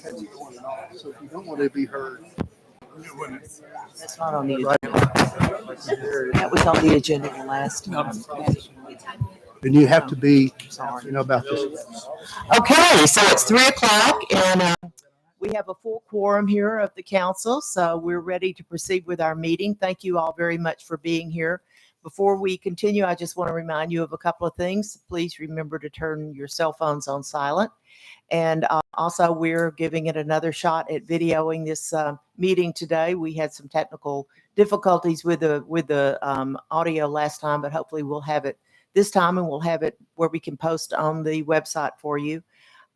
That's going on. So if you don't want to be heard, That's not on the agenda. That was on the agenda the last time. then you have to be, Sorry. about this. Okay, so it's 3:00 and we have a full quorum here of the council, so we're ready to proceed with our meeting. Thank you all very much for being here. Before we continue, I just want to remind you of a couple of things. Please remember to turn your cell phones on silent. And also, we're giving it another shot at videoing this meeting today. We had some technical difficulties with the audio last time, but hopefully we'll have it this time, and we'll have it where we can post on the website for you.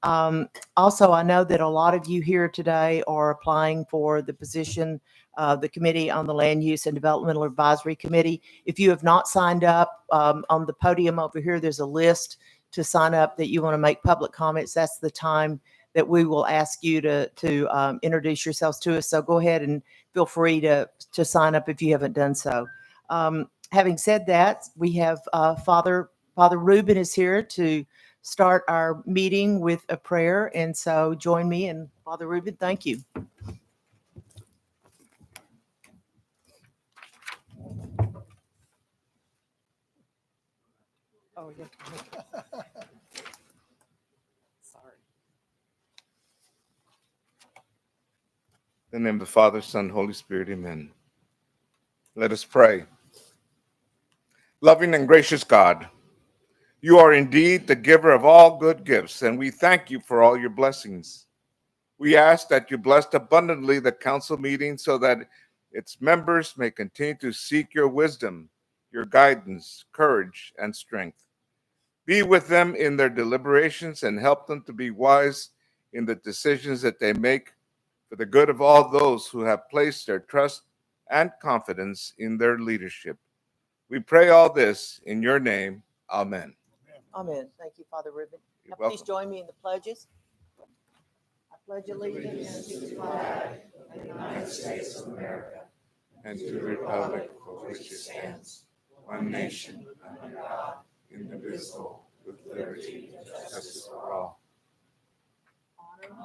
Also, I know that a lot of you here today are applying for the position of the Committee on the Land Use and Developmental Advisory Committee. If you have not signed up, on the podium over here, there's a list to sign up that you want to make public comments. That's the time that we will ask you to introduce yourselves to us. So go ahead and feel free to sign up if you haven't done so. Having said that, we have Father Reuben is here to start our meeting with a prayer. And so join me and Father Reuben, thank you. Oh, yeah. Sorry. In the name of the Father, Son, Holy Spirit, amen. Let us pray. Loving and gracious God, you are indeed the giver of all good gifts, and we thank you for all your blessings. We ask that you bless abundantly the council meeting so that its members may continue to seek your wisdom, your guidance, courage, and strength. Be with them in their deliberations and help them to be wise in the decisions that they make for the good of all those who have placed their trust and confidence in their leadership. We pray all this in your name. Amen. Amen. Thank you, Father Reuben. You're Now, please welcome. join me in the pledges. I pledge allegiance to the flag of the United States of America And to the republic for which it stands, one nation, under God, indivisible, with liberty and justice for all.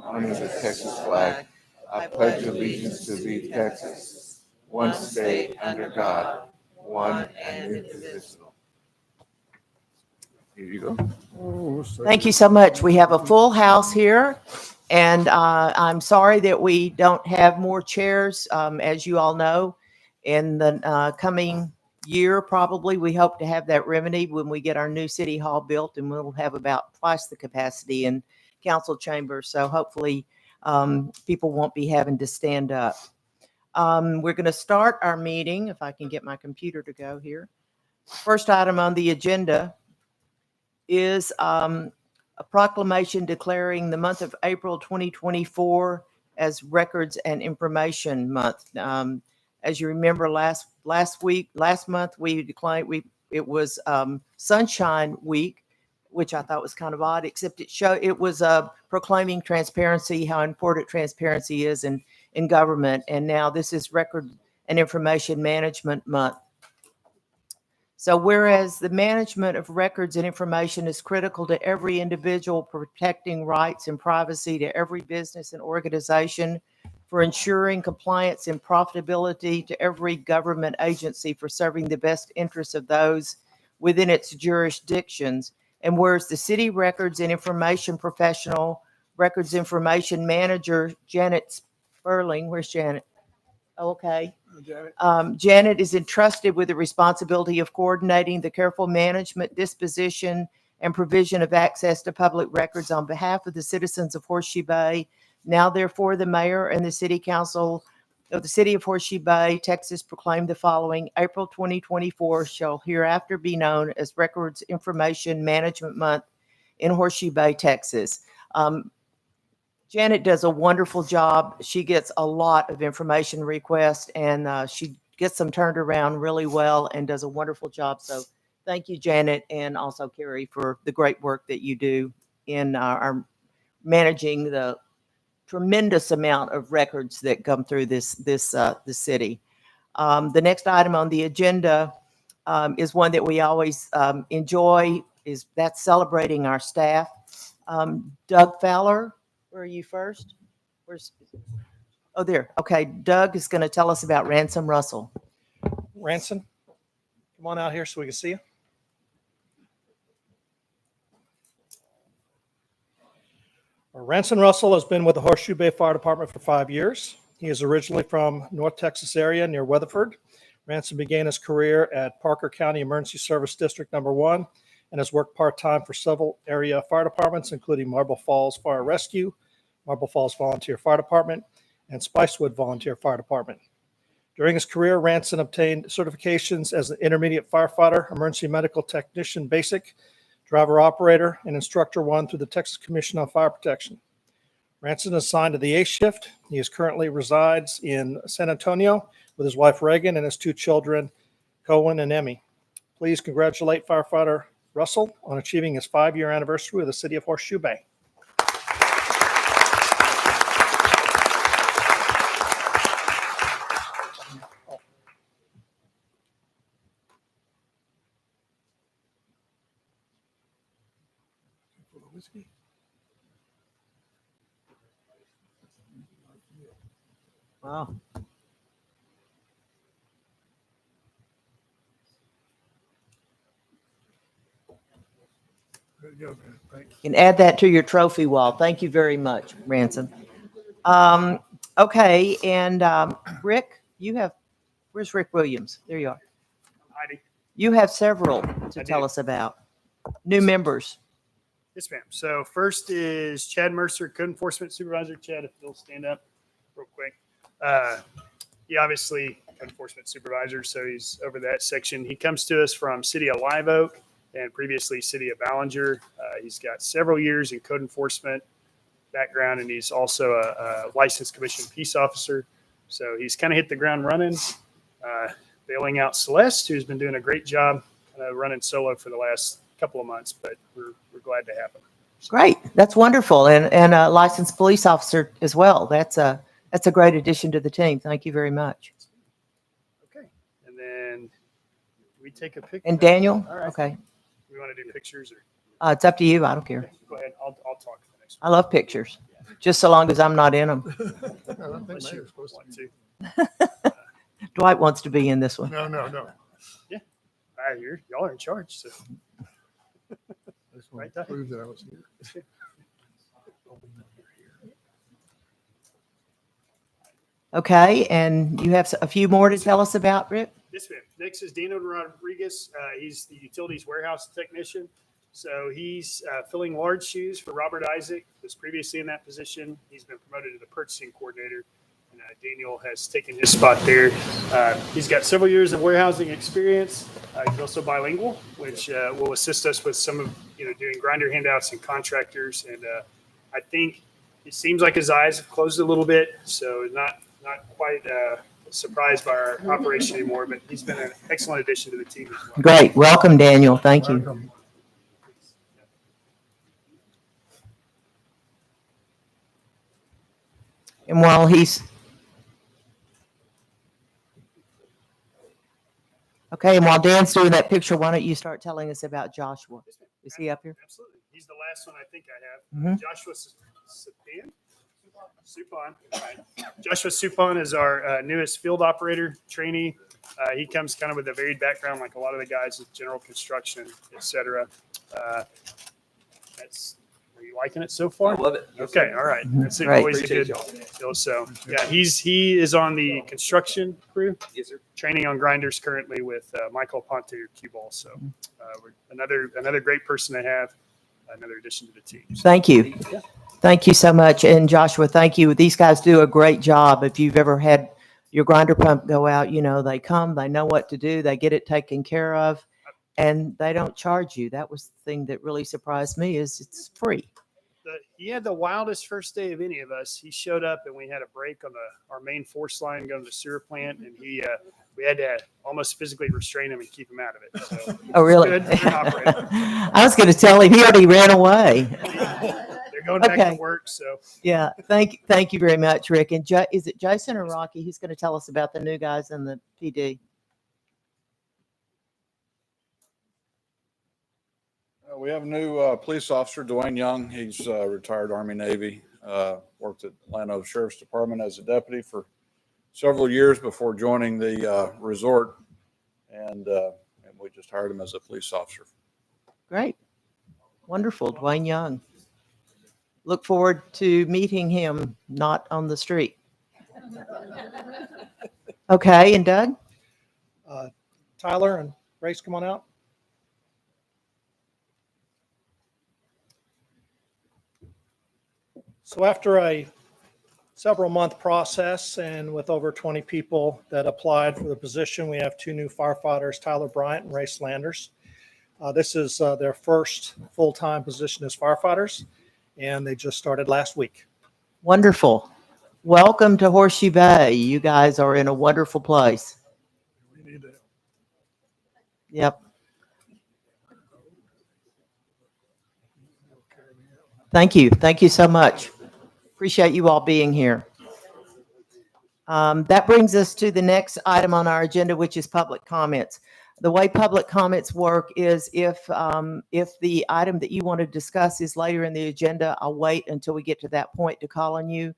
Honor the Texas flag. I pledge allegiance to thee, Texas, one state under God, one and indivisible. Here you go. Thank you so much. We have a full house here, and I'm sorry that we don't have more chairs. As you all know, in the coming year, probably, we hope to have that remedied when we get our new city hall built, and we'll have about twice the capacity in council chambers. So hopefully people won't be having to stand up. We're going to start our meeting, if I can get my computer to go here. First item on the agenda is a proclamation declaring the month of April 2024 as Records and Information Month. As you remember, last month we declared it was Sunshine Week, which I thought was kind of odd, except it was proclaiming transparency, how important transparency is in government, and now this is Record and Information Management Month. So whereas the management of records and information is critical to every individual, protecting rights and privacy to every business and organization, for ensuring compliance and profitability to every government agency, for serving the best interests of those within its jurisdictions. And whereas the city records and information professional, records information manager, Janet Sperling, where's Janet? Okay. Janet is entrusted with the responsibility of coordinating the careful management, disposition, and provision of access to public records on behalf of the citizens of Horseshoe Bay. Now, therefore, the mayor and the city council of the city of Horseshoe Bay, Texas, proclaim the following: April 2024 shall hereafter be known as Records Information Management Month in Horseshoe Bay, Texas. Janet does a wonderful job. She gets a lot of information requests, and she gets them turned around really well and does a wonderful job. So thank you, Janet, and also Carrie, for the great work that you do in our managing the tremendous amount of records that come through the city. The next item on the agenda is one that we always enjoy, that's celebrating our staff. Doug Fowler, where are you first? Where's, oh, there. Okay, Doug is going to tell us about Ransom Russell. Ransom, come on out here so we can see you. Ransom Russell has been with the Horseshoe Bay Fire Department for 5 years. He is originally from North Texas area near Weatherford. Ransom began his career at Parker County Emergency Service District Number 1 and has worked part-time for several area fire departments, including Marble Falls Fire Rescue, Marble Falls Volunteer Fire Department, and Spicewood Volunteer Fire Department. During his career, Ransom obtained certifications as an intermediate firefighter, emergency medical technician basic, driver operator, and instructor 1 through the Texas Commission on Fire Protection. Ransom is assigned to the A shift. He currently resides in San Antonio with his wife Reagan and his 2 children, Cohen and Emmy. Please congratulate firefighter Russell on achieving his 5-year anniversary with the city of Horseshoe Bay. Wow. You can add that to your trophy wall. Thank you very much, Ransom. Okay, and Rick, you have, where's Rick Williams? There you are. Heidi. You have several to I tell do. us about. New members. Yes, ma'am. So first is Chad Mercer, Code Enforcement Supervisor. Chad, if you'll stand up real quick. He obviously Code Enforcement Supervisor, so he's over that section. He comes to us from City of Live Oak and previously City of Ballinger. He's got several years in code enforcement background, and he's also a licensed commissioned peace officer. So he's kind of hit the ground running, bailing out Celeste, who's been doing a great job running solo for the last couple of months, but we're glad to have him. Great. That's wonderful. And a licensed police officer as well. That's a great addition to the team. Thank you very much. Okay. And then we take a picture. And Daniel? All right. Okay. We want to do pictures or It's up to you. I don't care. go ahead. I'll talk for the next I love pictures, just so long as I'm not in them. one. Unless you want to. Dwight wants to be in this one. No. Y'all are in charge. So. I just want Right to there. prove that I was here. Okay, and you have a few more to tell us about, Rick? Yes, ma'am. Next is Daniel Rodriguez. He's the utilities warehouse technician. So he's filling large shoes for Robert Isaac, who's previously in that position. He's been promoted to the purchasing coordinator, and Daniel has taken his spot there. He's got several years of warehousing experience. He's also bilingual, which will assist us with some of doing grinder handouts and contractors. And I think it seems like his eyes have closed a little bit, so not quite surprised by our operation anymore. But he's been an excellent addition to the team as well. Great. Welcome, Daniel. Thank you. Welcome. And while he's okay, and while Dan's doing that picture, why don't you start telling us about Joshua? Is he up here? Absolutely. He's the last one I think I have. Mhm. Joshua Supon. Right. Joshua Supon is our newest field operator trainee. He comes kind of with a varied background, like a lot of the guys with general construction, et cetera. Are you liking it so far? I love it. Okay, all right. That's Right. always a good deal. So, yeah, he is on the construction crew, Yes, sir. training on grinders currently with Michael Ponte or Q-Ball. So, we're another great person to have, another addition to the team. Thank you. Thank you so much. And Joshua, thank you. These guys do a great job. If you've ever had your grinder pump go out, they come, they know what to do, they get it taken care of, and they don't charge you. That was the thing that really surprised me is it's free. He had the wildest first day of any of us. He showed up and we had a break on our main force line going to the sewer plant, and we had to almost physically restrain him and keep him out of it. So, Oh, really? good operator. I was going to tell him he already ran away. They're going back Okay. to work. So Yeah. Thank you very much, Rick. And is it Jason or Rocky? He's going to tell us about the new guys in the PD. We have a new police officer, Dwayne Young. He's retired Army Navy. Worked at Atlanta Sheriff's Department as a deputy for several years before joining the resort, and we just hired him as a police officer. Great. Wonderful. Dwayne Young. Look forward to meeting him, not on the street. Okay, and Doug? Tyler and Grace, come on out. So after a several month process and with over 20 people that applied for the position, we have two new firefighters, Tyler Bryant and Ray Slanders. This is their first full-time position as firefighters, and they just started last week. Wonderful. Welcome to Horseshoe Bay. You guys are in a wonderful place. We need to Yep. Thank you. Thank you so much. Appreciate you all being here. That brings us to the next item on our agenda, which is public comments. The way public comments work is if the item that you want to discuss is later in the agenda, I'll wait until we get to that point to call on you.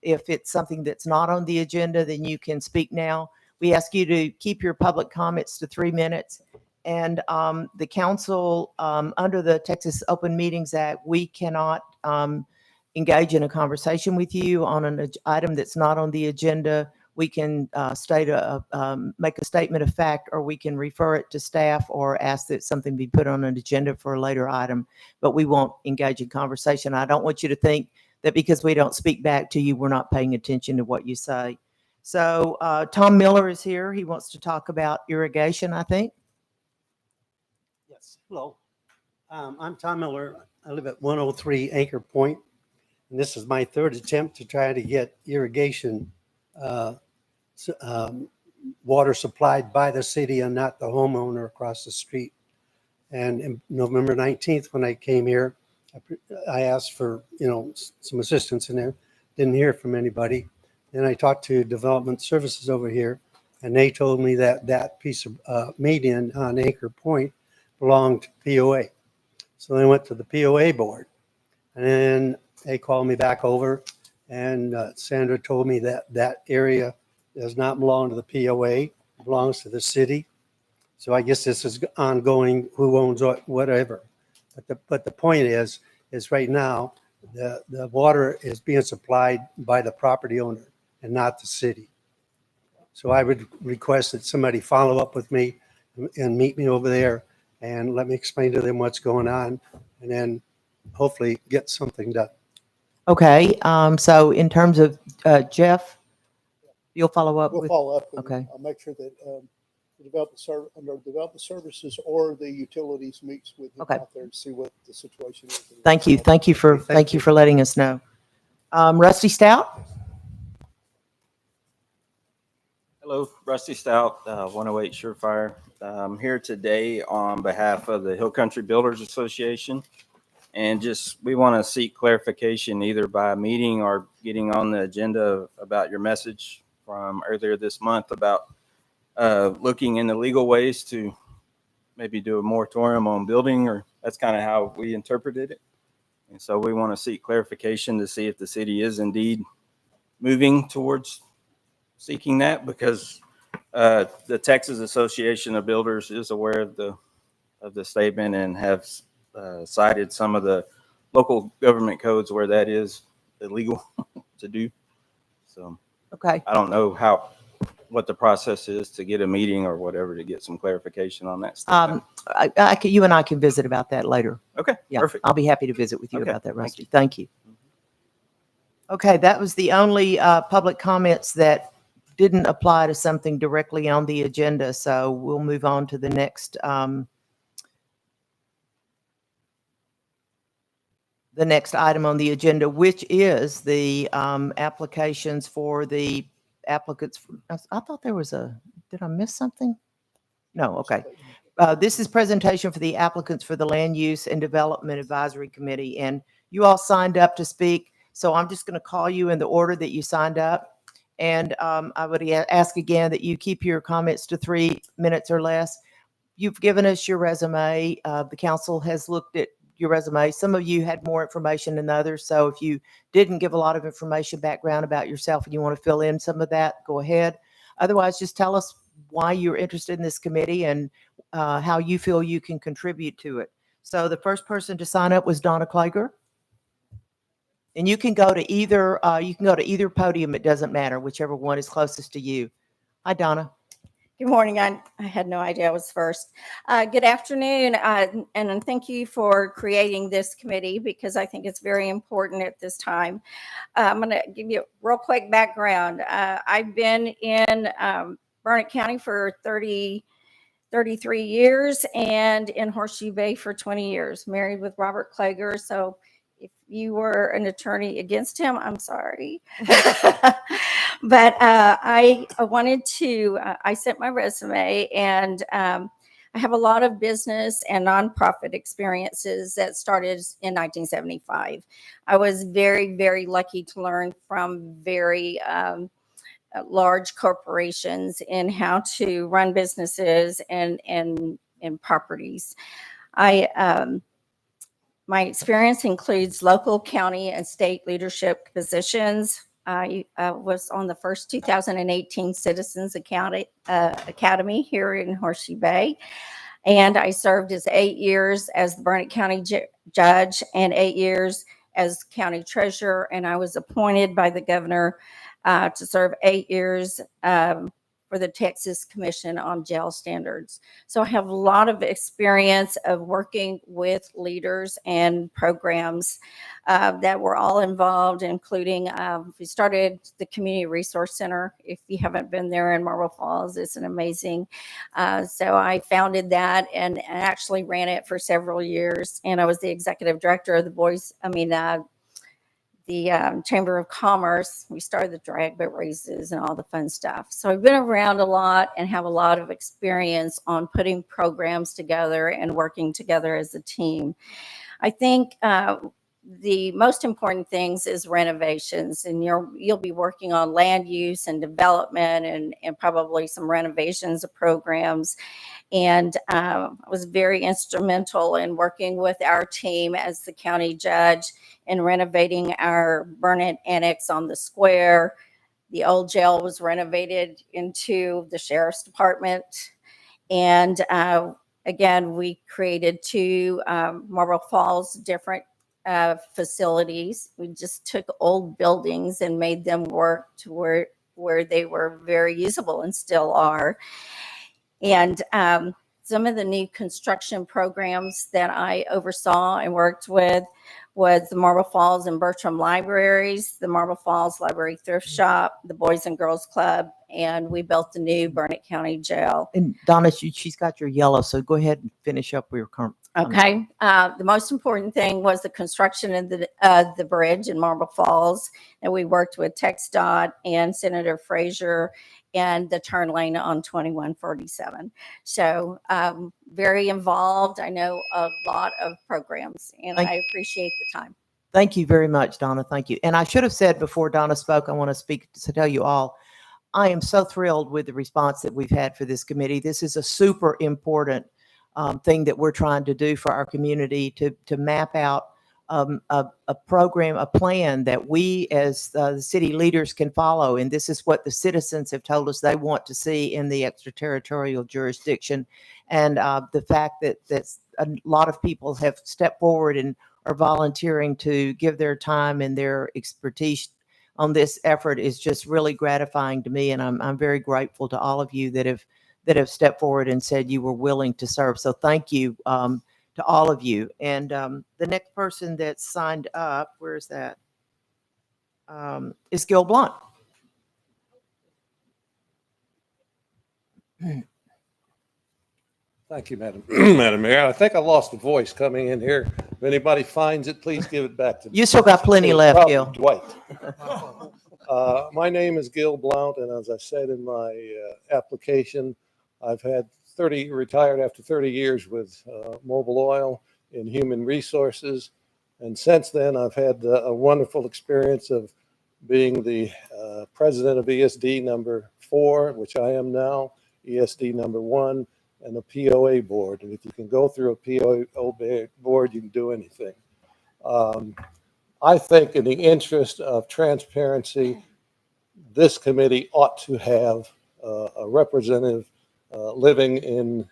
If it's something that's not on the agenda, then you can speak now. We ask you to keep your public comments to 3 minutes. And the council, under the Texas Open Meetings Act, we cannot engage in a conversation with you on an item that's not on the agenda. We can make a statement of fact, or we can refer it to staff or ask that something be put on an agenda for a later item, but we won't engage in conversation. I don't want you to think that because we don't speak back to you, we're not paying attention to what you say. So Tom Miller is here. He wants to talk about irrigation, I think. Yes, hello. I'm Tom Miller. I live at 103 Anchor Point, and this is my third attempt to try to get irrigation water supplied by the city and not the homeowner across the street. And in November 19th, when I came here, I asked for, some assistance in there. Didn't hear from anybody. Then I talked to Development Services over here, and they told me that that piece of median on Anchor Point belonged to POA. So they went to the POA board, and then they called me back over, and Sandra told me that that area does not belong to the POA, it belongs to the city. So I guess this is ongoing, who owns what, whatever. But the point is right now, the water is being supplied by the property owner and not the city. So I would request that somebody follow up with me and meet me over there and let me explain to them what's going on, and then hopefully get something done. Okay, so in terms of Jeff, you'll follow up We'll with, follow up. And okay. I'll make sure that the development services or the utilities meets with him Okay. out there to see what the situation is. Thank you. Thank you for letting us know. Rusty Stout? Hello, Rusty Stout, 108 Surefire. I'm here today on behalf of the Hill Country Builders Association. And we want to seek clarification either by meeting or getting on the agenda about your message from earlier this month about looking into legal ways to maybe do a moratorium on building, or that's kind of how we interpreted it. And so we want to seek clarification to see if the city is indeed moving towards seeking that, because the Texas Association of Builders is aware of the statement and have cited some of the local government codes where that is illegal to do. So Okay. I don't know what the process is to get a meeting or whatever to get some clarification on that statement. You and I can visit about that later. Okay, Yeah, perfect. I'll be happy to visit with you Okay, about that, thank Rusty. Thank you. Okay, that was the only public comments that didn't apply to something directly on the agenda. So we'll move on to the next item on the agenda, which is the applications for the applicants. I thought there was did I miss something? No, okay. This is presentation for the applicants for the Land Use and Development Advisory Committee, and you all signed up to speak. So I'm just going to call you in the order that you signed up. And I would ask again that you keep your comments to 3 minutes or less. You've given us your resume. The council has looked at your resume. Some of you had more information than others. So if you didn't give a lot of information background about yourself and you want to fill in some of that, go ahead. Otherwise, just tell us why you're interested in this committee and how you feel you can contribute to it. So the first person to sign up was Donna Klager. And you can go to either podium. It doesn't matter, whichever one is closest to you. Hi, Donna. Good morning. I had no idea I was first. Good afternoon, and thank you for creating this committee because I think it's very important at this time. I'm going to give you a real quick background. I've been in Burnett County for 33 years and in Horseshoe Bay for 20 years, married with Robert Klager. So if you were an attorney against him, I'm sorry. But I wanted to, I sent my resume, and I have a lot of business and nonprofit experiences that started in 1975. I was very, very lucky to learn from very large corporations in how to run businesses and properties. My experience includes local, county, and state leadership positions. I was on the first 2018 Citizens Academy here in Horseshoe Bay, and I served as 8 years as the Burnett County judge and 8 years as county treasurer, and I was appointed by the governor to serve 8 years for the Texas Commission on Jail Standards. So I have a lot of experience of working with leaders and programs that were all involved, including we started the Community Resource Center. If you haven't been there in Marble Falls, it's an amazing. So I founded that and actually ran it for several years. And I was the executive director of the Chamber of Commerce. We started the drag boat races and all the fun stuff. So I've been around a lot and have a lot of experience on putting programs together and working together as a team. I think the most important things is renovations, and you'll be working on land use and development and probably some renovations of programs. And I was very instrumental in working with our team as the county judge in renovating our Burnett Annex on the square. The old jail was renovated into the sheriff's department. And again, we created 2 Marble Falls different facilities. We just took old buildings and made them work to where they were very usable and still are. And some of the new construction programs that I oversaw and worked with was the Marble Falls and Bertram Libraries, the Marble Falls Library Thrift Shop, the Boys and Girls Club, and we built the new Burnett County Jail. And Donna, she's got your yellow, so go ahead and finish up with your current. Okay. The most important thing was the construction of the bridge in Marble Falls, and we worked with TxDOT and Senator Frazier and the turn lane on 2147. So very involved. I know a lot of programs, and I appreciate the time. Thank you very much, Donna. Thank you. And I should have said before Donna spoke, I want to speak to tell you all, I am so thrilled with the response that we've had for this committee. This is a super important thing that we're trying to do for our community to map out a program, a plan that we as the city leaders can follow. And this is what the citizens have told us they want to see in the extraterritorial jurisdiction. And the fact that a lot of people have stepped forward and are volunteering to give their time and their expertise on this effort is just really gratifying to me. And I'm very grateful to all of you that have stepped forward and said you were willing to serve. So thank you to all of you. And the next person that signed up, where is that? Is Gil Blunt. Thank you, Madam Madam Mayor. I think I lost the voice coming in here. If anybody finds it, please give it back to me. You still got plenty left, Gil. Dwight. My name is Gil Blount, and as I said in my application, I've had retired after 30 years with Mobil Oil in human resources. And since then, I've had a wonderful experience of being the president of ESD number 4, which I am now, ESD number 1, and a POA board. And if you can go through a POA board, you can do anything. I think in the interest of transparency, this committee ought to have a representative living in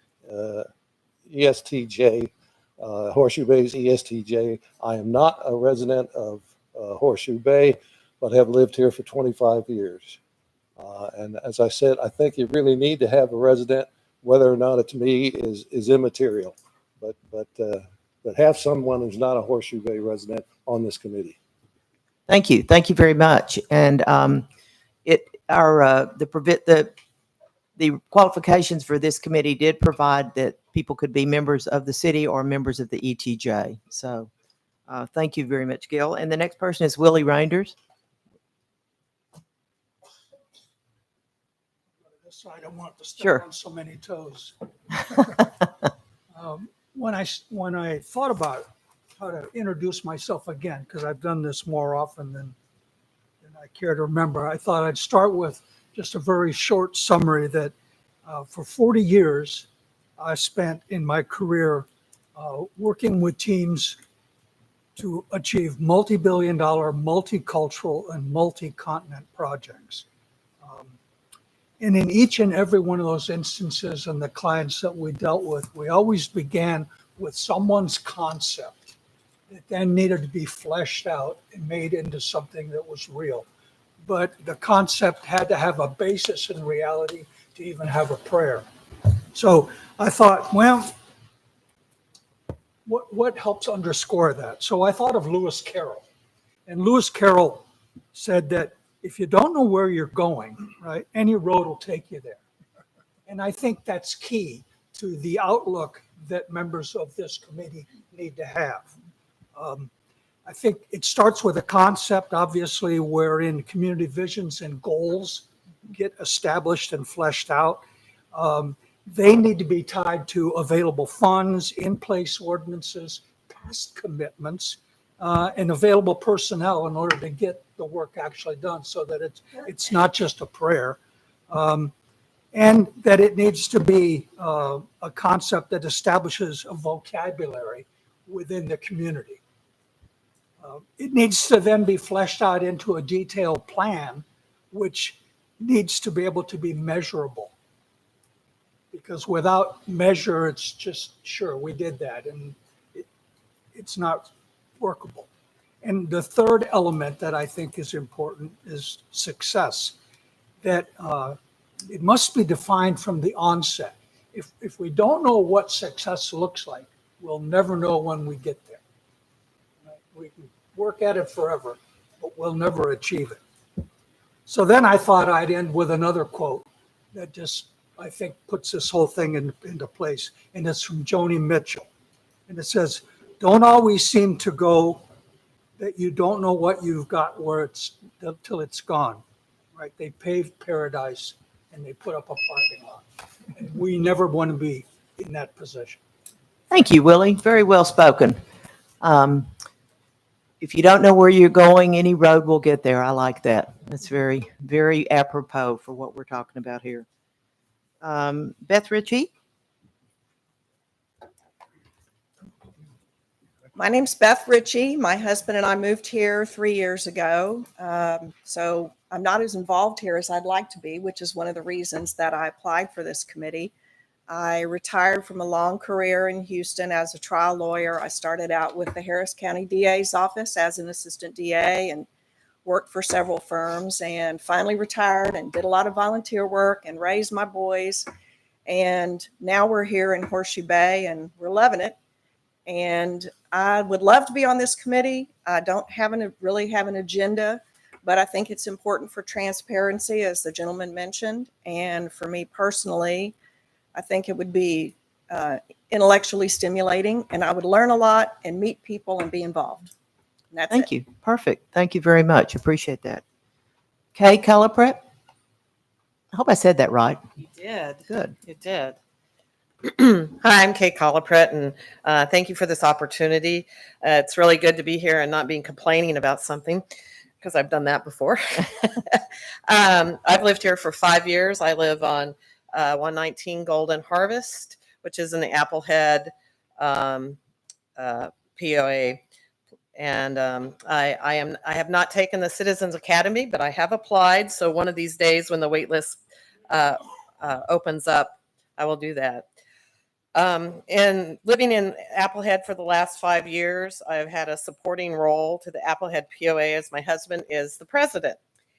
ESTJ, Horseshoe Bay's ESTJ. I am not a resident of Horseshoe Bay, but have lived here for 25 years. And as I said, I think you really need to have a resident. Whether or not it's me is immaterial, but have someone who's not a Horseshoe Bay resident on this committee. Thank you. Thank you very much. And the qualifications for this committee did provide that people could be members of the city or members of the ETJ. So thank you very much, Gil. And the next person is Willie Reinders. So I don't want to step Sure. on so many toes. When I thought about how to introduce myself again, because I've done this more often than I care to remember, I thought I'd start with just a very short summary that for 40 years, I spent in my career working with teams to achieve multi-billion-dollar, multicultural, and multi-continent projects. And in each and every one of those instances and the clients that we dealt with, we always began with someone's concept that then needed to be fleshed out and made into something that was real. But the concept had to have a basis in reality to even have a prayer. So I thought, well, what helps underscore that? So I thought of Lewis Carroll. And Lewis Carroll said that if you don't know where you're going, right, any road will take you there. And I think that's key to the outlook that members of this committee need to have. I think it starts with a concept, obviously, wherein community visions and goals get established and fleshed out. They need to be tied to available funds, in-place ordinances, past commitments, and available personnel in order to get the work actually done, so that it's not just a prayer. And that it needs to be a concept that establishes a vocabulary within the community. It needs to then be fleshed out into a detailed plan, which needs to be able to be measurable. Because without measure, it's just, sure, we did that, and it's not workable. And the third element that I think is important is success, that it must be defined from the onset. If we don't know what success looks like, we'll never know when we get there. Right? We can work at it forever, but we'll never achieve it. So then I thought I'd end with another quote that just, I think, puts this whole thing into place. And it's from Joni Mitchell. And it says, "Don't always seem to go that you don't know what you've got till it's gone." Right? They paved paradise and they put up a parking lot. And we never want to be in that position. Thank you, Willie. Very well spoken. If you don't know where you're going, any road will get there. I like that. That's very, very apropos for what we're talking about here. Beth Ritchie. My name's Beth Ritchie. My husband and I moved here 3 years ago. So I'm not as involved here as I'd like to be, which is one of the reasons that I applied for this committee. I retired from a long career in Houston as a trial lawyer. I started out with the Harris County DA's office as an assistant DA and worked for several firms, and finally retired and did a lot of volunteer work and raised my boys. And now we're here in Horseshoe Bay and we're loving it. And I would love to be on this committee. I don't really have an agenda, but I think it's important for transparency, as the gentleman mentioned. And for me personally, I think it would be intellectually stimulating, and I would learn a lot and meet people and be involved. And that's Thank you. Perfect. Thank you very much. Appreciate that. Kay Cullipret. I hope I said that right. You did. Good. You did. Hi, I'm Kate Collipret, and thank you for this opportunity. It's really good to be here and not being complaining about something, because I've done that before. I've lived here for 5 years. I live on 119 Golden Harvest, which is in the Applehead POA. And I have not taken the Citizens Academy, but I have applied. So one of these days when the wait list opens up, I will do that. And living in Applehead for the last 5 years, I've had a supporting role to the Applehead POA as my husband is the president.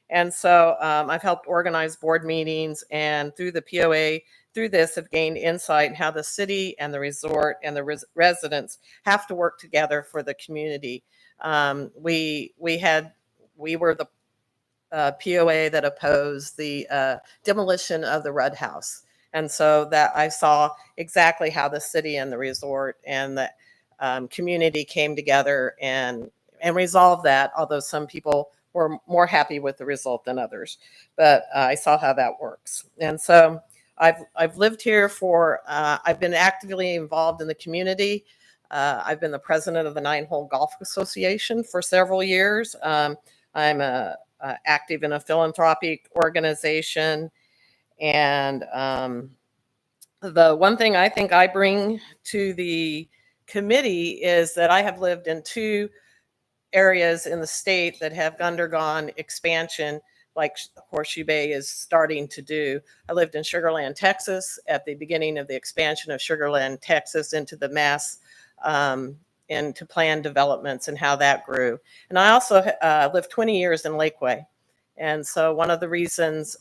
And so I've helped organize board meetings, and through the POA, through this, have gained insight in how the city and the resort and the residents have to work together for the community. We were the POA that opposed the demolition of the Rudd House. And so that I saw exactly how the city and the resort and the community came together and resolved that, although some people were more happy with the result than others. But I saw how that works. And so I've lived here for, I've been actively involved in the community. I've been the president of the 9-Hole Golf Association for several years. I'm active in a philanthropic organization. And the one thing I think I bring to the committee is that I have lived in 2 areas in the state that have undergone expansion, like Horseshoe Bay is starting to do. I lived in Sugarland, Texas, at the beginning of the expansion of Sugarland, Texas, into the mass, into planned developments and how that grew. And I also lived 20 years in Lakeway. And so one of the reasons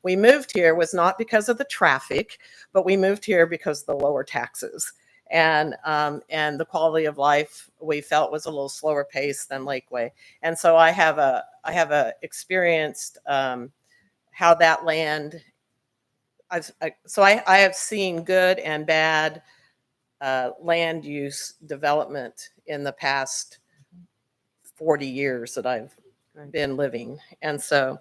we moved here was not because of the traffic, but we moved here because of the lower taxes. And the quality of life we felt was a little slower pace than Lakeway. And so I have experienced how that land. I have seen good and bad land use development in the past 40 years that I've been living. And so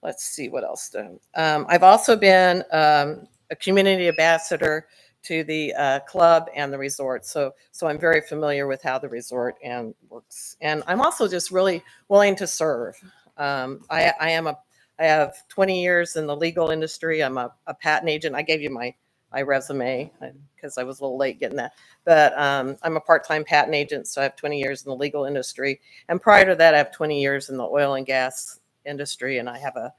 let's see what else. I've also been a community ambassador to the club and the resort. So I'm very familiar with how the resort works. And I'm also just really willing to serve. I have 20 years in the legal industry. I'm a patent agent. I gave you my resume because I was a little late getting that. But I'm a part-time patent agent, so I have 20 years in the legal industry. And prior to that, I have 20 years in the oil and gas industry, and I have a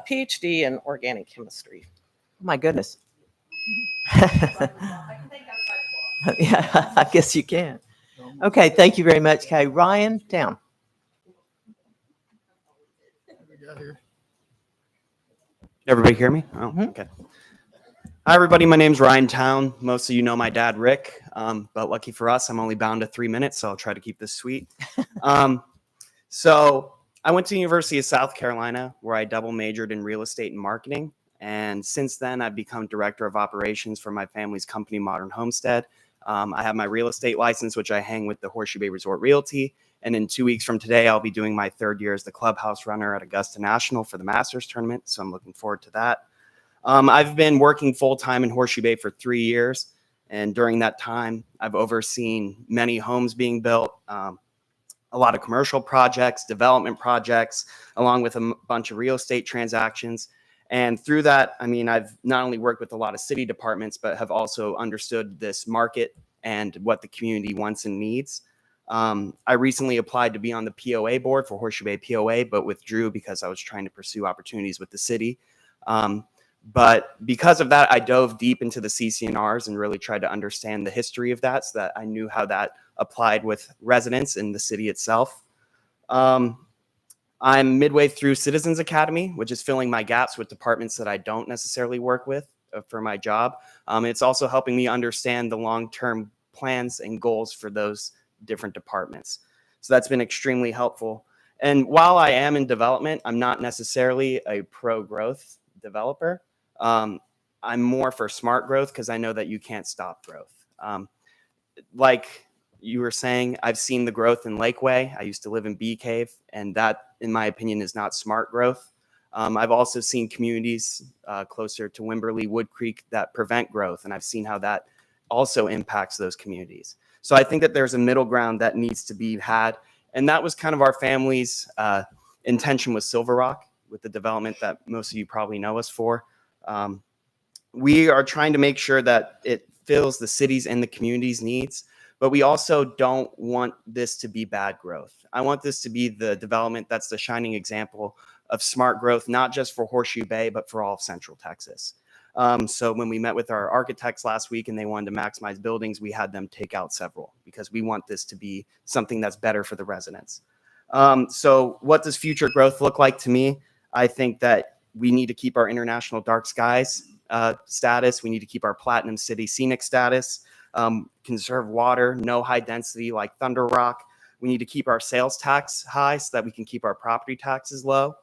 PhD in organic chemistry. Oh my goodness. Yeah, I guess you can. Okay, thank you very much, Kay. Ryan, down. Everybody hear me? Oh, okay. Hi, everybody. My name's Ryan Town. Most of you know my dad, Rick. But lucky for us, I'm only bound to 3 minutes, so I'll try to keep this sweet. So I went to the University of South Carolina, where I double majored in real estate and marketing. And since then, I've become director of operations for my family's company, Modern Homestead. I have my real estate license, which I hang with the Horseshoe Bay Resort Realty. And in 2 weeks from today, I'll be doing my 3rd year as the clubhouse runner at Augusta National for the Masters tournament. So I'm looking forward to that. I've been working full-time in Horseshoe Bay for 3 years. And during that time, I've overseen many homes being built, a lot of commercial projects, development projects, along with a bunch of real estate transactions. And through that, I mean, I've not only worked with a lot of city departments, but have also understood this market and what the community wants and needs. I recently applied to be on the POA board for Horseshoe Bay POA, but withdrew because I was trying to pursue opportunities with the city. But because of that, I dove deep into the CC&Rs and really tried to understand the history of that so that I knew how that applied with residents in the city itself. I'm midway through Citizens Academy, which is filling my gaps with departments that I don't necessarily work with for my job. It's also helping me understand the long-term plans and goals for those different departments. So that's been extremely helpful. And while I am in development, I'm not necessarily a pro-growth developer. I'm more for smart growth because I know that you can't stop growth. Like you were saying, I've seen the growth in Lakeway. I used to live in Bee Cave, and that, in my opinion, is not smart growth. I've also seen communities closer to Wimberley, Wood Creek that prevent growth, and I've seen how that also impacts those communities. So I think that there's a middle ground that needs to be had, and that was kind of our family's intention with Silver Rock, with the development that most of you probably know us for. we are trying to make sure that it fills the city's and the community's needs, but we also don't want this to be bad growth. I want this to be the development that's the shining example of smart growth, not just for Horseshoe Bay, but for all of Central Texas. So when we met with our architects last week and they wanted to maximize buildings, we had them take out several because we want this to be something that's better for the residents. So what does future growth look like to me? I think that we need to keep our international dark skies status. We need to keep our Platinum City scenic status, conserve water, no high density like Thunder Rock. We need to keep our sales tax high so that we can keep our property taxes low.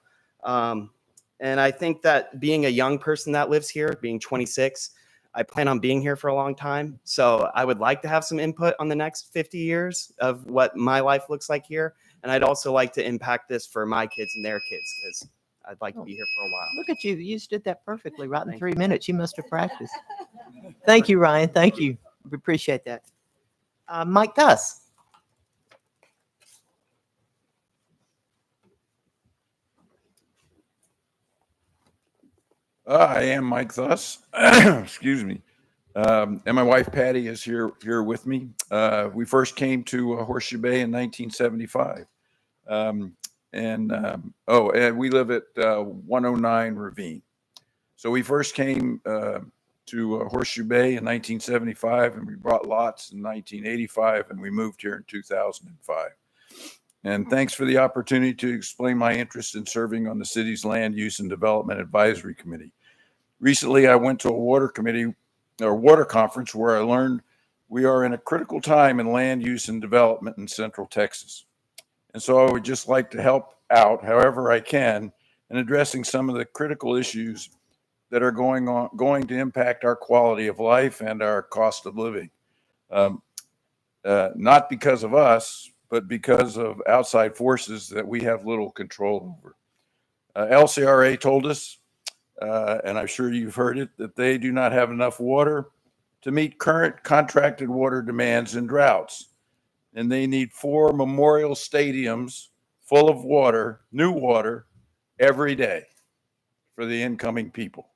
And I think that being a young person that lives here, being 26, I plan on being here for a long time. So I would like to have some input on the next 50 years of what my life looks like here. And I'd also like to impact this for my kids and their kids because I'd like to be here for a while. Look at you. You just did that perfectly right in Thank 3 minutes. You must have practiced. Thank you, Ryan. Thank you. We appreciate that. Mike Gus. I am Mike Thus. Excuse me. And my wife Patty is here with me. We first came to Horseshoe Bay in 1975. And we live at 109 Ravine. So we first came to Horseshoe Bay in 1975, and we bought lots in 1985, and we moved here in 2005. And thanks for the opportunity to explain my interest in serving on the city's Land Use and Development Advisory Committee. Recently, I went to a water conference where I learned we are in a critical time in land use and development in Central Texas. And so I would just like to help out however I can in addressing some of the critical issues that are going to impact our quality of life and our cost of living. Not because of us, but because of outside forces that we have little control over. LCRA told us, and I'm sure you've heard it, that they do not have enough water to meet current contracted water demands in droughts. And they need 4 memorial stadiums full of water, new water, every day for the incoming people,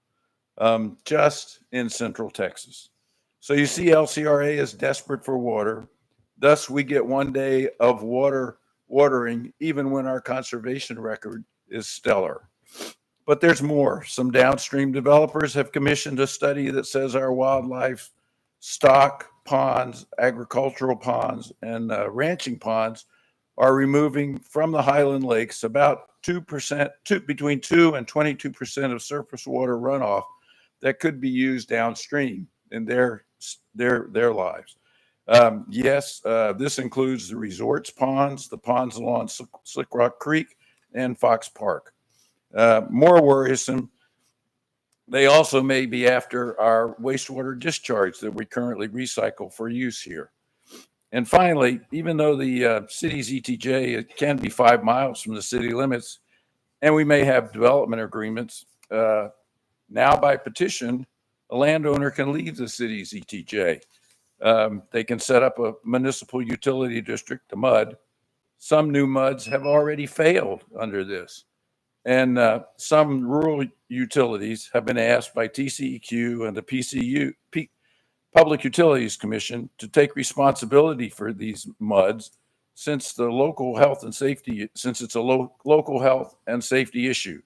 just in Central Texas. So you see, LCRA is desperate for water. Thus, we get 1 day of watering, even when our conservation record is stellar. But there's more. Some downstream developers have commissioned a study that says our wildlife stock ponds, agricultural ponds, and ranching ponds are removing from the Highland Lakes about 2%, between 2 and 22% of surface water runoff that could be used downstream in their lives. Yes, this includes the resorts ponds, the ponds along Slick Rock Creek, and Fox Park. More worrisome, they also may be after our wastewater discharge that we currently recycle for use here. And finally, even though the city's ETJ can be 5 miles from the city limits, and we may have development agreements, now by petition, a landowner can leave the city's ETJ. They can set up a municipal utility district, a MUD. Some new MUDs have already failed under this. And some rural utilities have been asked by TCEQ and the Public Utilities Commission to take responsibility for these MUDs since it's a local health and safety issue.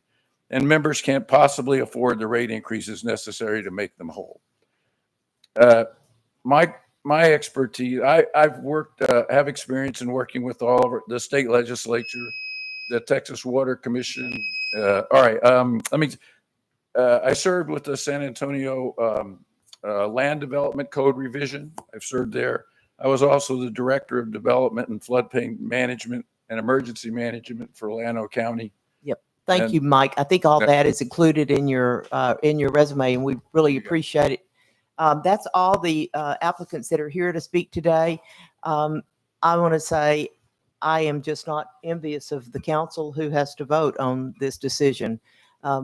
And members can't possibly afford the rate increases necessary to make them whole. My expertise, have experience in working with all of the state legislature, the Texas Water Commission. I served with the San Antonio Land Development Code Revision. I've served there. I was also the Director of Development and Floodplain Management and Emergency Management for Llano County. Yep. Thank you, Mike. I think all that is included in your resume, and we really appreciate it. That's all the applicants that are here to speak today. I want to say I am just not envious of the council who has to vote on this decision.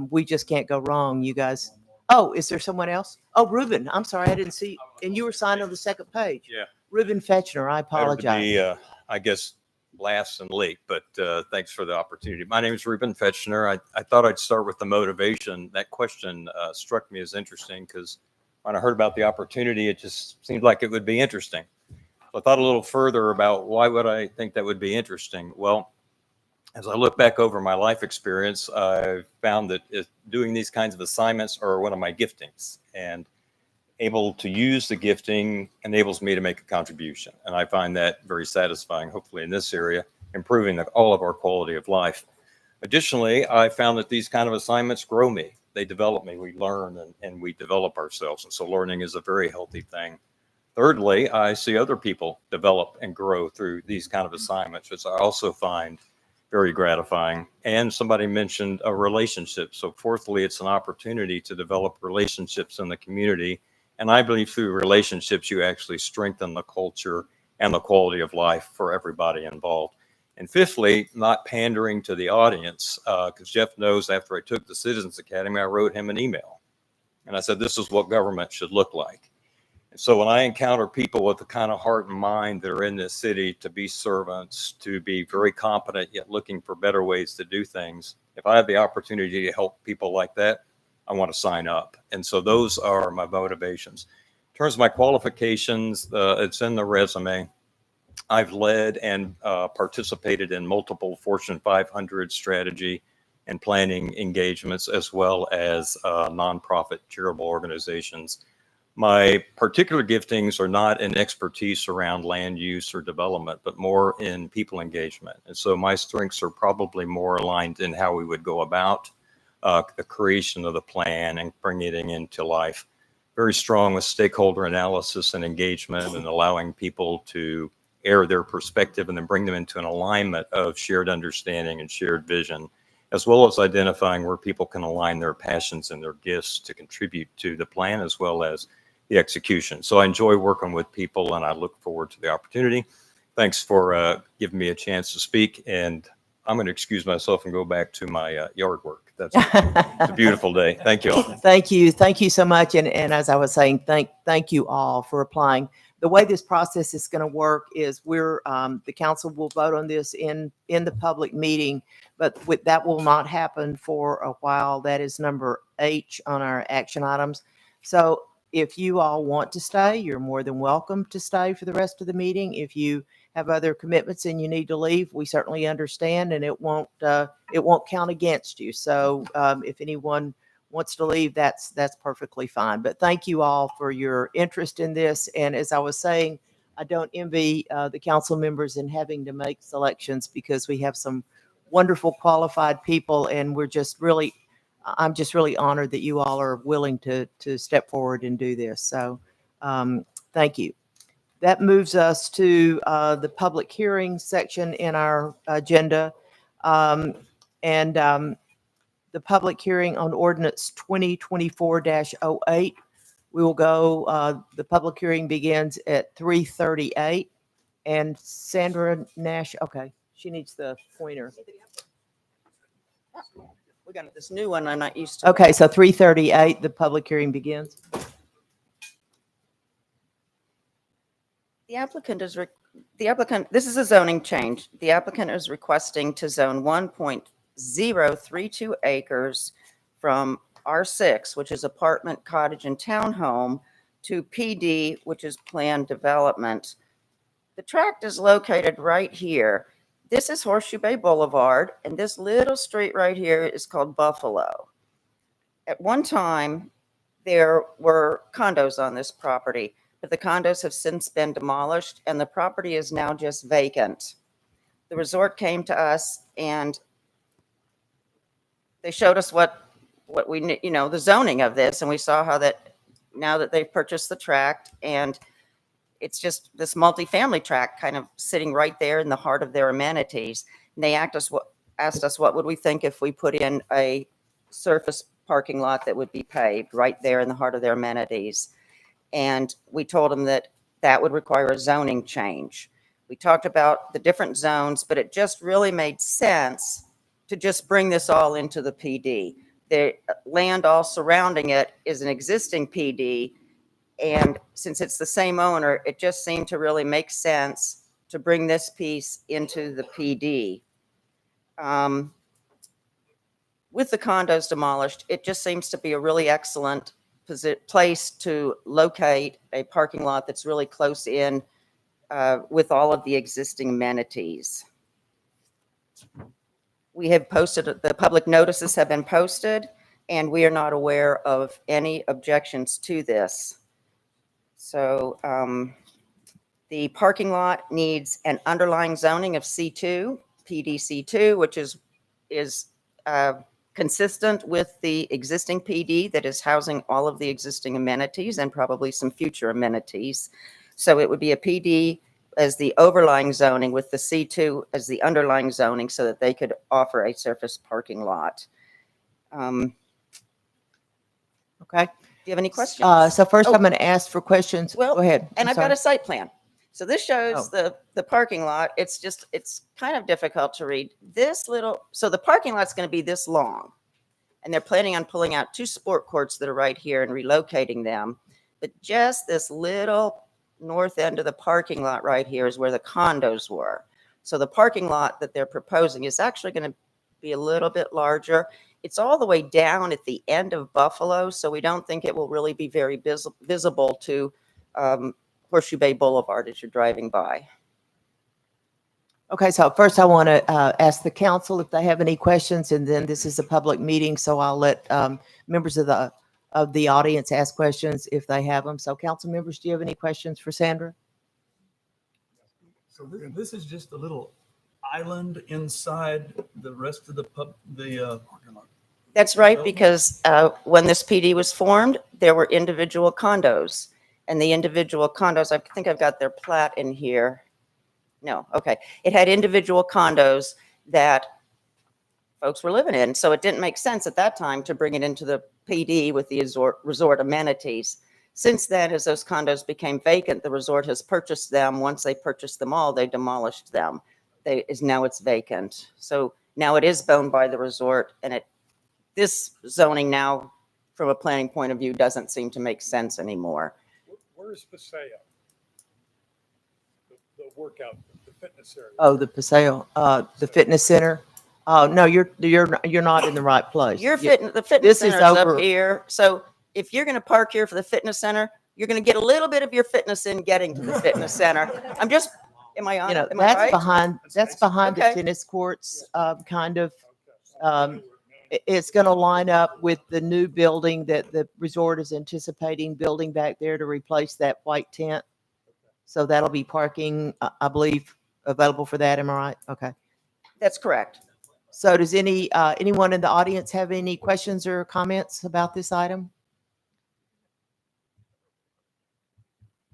We just can't go wrong, you guys. Oh, is there someone else? Oh, Ruben, I'm sorry, I didn't see. And you were signed on the second page. Yeah. Ruben Fetchner, I apologize. I guess last and late, but thanks for the opportunity. My name is Ruben Fetchner. I thought I'd start with the motivation. That question struck me as interesting because when I heard about the opportunity, it just seemed like it would be interesting. So I thought a little further about why would I think that would be interesting? Well, as I look back over my life experience, I've found that doing these kinds of assignments are one of my giftings, and able to use the gifting enables me to make a contribution. And I find that very satisfying, hopefully in this area, improving all of our quality of life. Additionally, I found that these kind of assignments grow me. They develop me. We learn and we develop ourselves. And so learning is a very healthy thing. Thirdly, I see other people develop and grow through these kind of assignments, which I also find very gratifying. And somebody mentioned a relationship. So fourthly, it's an opportunity to develop relationships in the community. And I believe through relationships, you actually strengthen the culture and the quality of life for everybody involved. And fifthly, not pandering to the audience, because Jeff knows after I took the Citizens Academy, I wrote him an email. And I said, this is what government should look like. And so when I encounter people with the kind of heart and mind that are in this city to be servants, to be very competent, yet looking for better ways to do things, if I have the opportunity to help people like that, I want to sign up. And so those are my motivations. In terms of my qualifications, it's in the resume. I've led and participated in multiple Fortune 500 strategy and planning engagements, as well as nonprofit charitable organizations. My particular giftings are not in expertise around land use or development, but more in people engagement. And so my strengths are probably more aligned in how we would go about the creation of the plan and bringing it into life. Very strong with stakeholder analysis and engagement and allowing people to air their perspective and then bring them into an alignment of shared understanding and shared vision, as well as identifying where people can align their passions and their gifts to contribute to the plan as well as the execution. So I enjoy working with people and I look forward to the opportunity. Thanks for giving me a chance to speak, and I'm going to excuse myself and go back to my yard work. It's a beautiful day. Thank you all. Thank you. Thank you so much. And as I was saying, thank you all for applying. The way this process is going to work is the council will vote on this in the public meeting, but that will not happen for a while. That is number H on our action items. So if you all want to stay, you're more than welcome to stay for the rest of the meeting. If you have other commitments and you need to leave, we certainly understand, and it won't count against you. So if anyone wants to leave, that's perfectly fine. But thank you all for your interest in this. And as I was saying, I don't envy the council members in having to make selections because we have some wonderful qualified people, and I'm just really honored that you all are willing to step forward and do this. So thank you. That moves us to the public hearing section in our agenda. The public hearing on ordinance 2024-08. We will go, the public hearing begins at 3:38. And Sandra Nash, okay, she needs the pointer. We got this new one I'm not used to. Okay, so 3:38, the public hearing begins. The applicant, this is a zoning change. The applicant is requesting to zone 1.032 acres from R6, which is apartment, cottage, and townhome, to PD, which is planned development. The tract is located right here. This is Horseshoe Bay Boulevard, and this little street right here is called Buffalo. At one time, there were condos on this property, but the condos have since been demolished, and the property is now just vacant. The resort came to us, and they showed us what we, the zoning of this, and we saw how that now that they've purchased the tract, and it's just this multifamily tract kind of sitting right there in the heart of their amenities. And they asked us what would we think if we put in a surface parking lot that would be paved right there in the heart of their amenities. And we told them that that would require a zoning change. We talked about the different zones, but it just really made sense to just bring this all into the PD. The land all surrounding it is an existing PD, and since it's the same owner, it just seemed to really make sense to bring this piece into the PD. With the condos demolished, it just seems to be a really excellent place to locate a parking lot that's really close in with all of the existing amenities. We have posted, the public notices have been posted, and we are not aware of any objections to this. So the parking lot needs an underlying zoning of C2, PDC2, which is consistent with the existing PD that is housing all of the existing amenities and probably some future amenities. So it would be a PD as the overlying zoning with the C2 as the underlying zoning so that they could offer a surface parking lot. Okay. Do you have any questions? So first Oh. I'm going to ask for questions. Well, Go ahead. And I'm I've got sorry. a site plan. So this shows Oh. the parking lot. It's kind of difficult to read. So the parking lot's going to be this long. And they're planning on pulling out 2 sport courts that are right here and relocating them. But just this little north end of the parking lot right here is where the condos were. So the parking lot that they're proposing is actually going to be a little bit larger. It's all the way down at the end of Buffalo, so we don't think it will really be very visible to Horseshoe Bay Boulevard as you're driving by. Okay, so first I want to ask the council if they have any questions, and then this is a public meeting, so I'll let members of the audience ask questions if they have them. So council members, do you have any questions for Sandra? So this is just a little island inside the rest of the parking lot. That's right, because when this PD was formed, there were individual condos. And the individual condos, I think I've got their plat in here. No, okay. It had individual condos that folks were living in. So it didn't make sense at that time to bring it into the PD with the resort amenities. Since then, as those condos became vacant, the resort has purchased them. Once they purchased them all, they demolished them. Now it's vacant. So now it is owned by the resort, and this zoning now, from a planning point of view, doesn't seem to make sense anymore. Where is Paseo? The workout, the fitness area. Oh, the Paseo, the fitness center. Oh, no, you're not in the right place. The fitness This center is is over- up here. So if you're going to park here for the fitness center, you're going to get a little bit of your fitness in getting to the fitness center. Am I on? You know, Am I that's right? behind the Okay. tennis courts, kind of. It's going to line up with the new building that the resort is anticipating building back there to replace that white tent. So that'll be parking, I believe, available for that. Am I right? Okay. That's correct. So does anyone in the audience have any questions or comments about this item?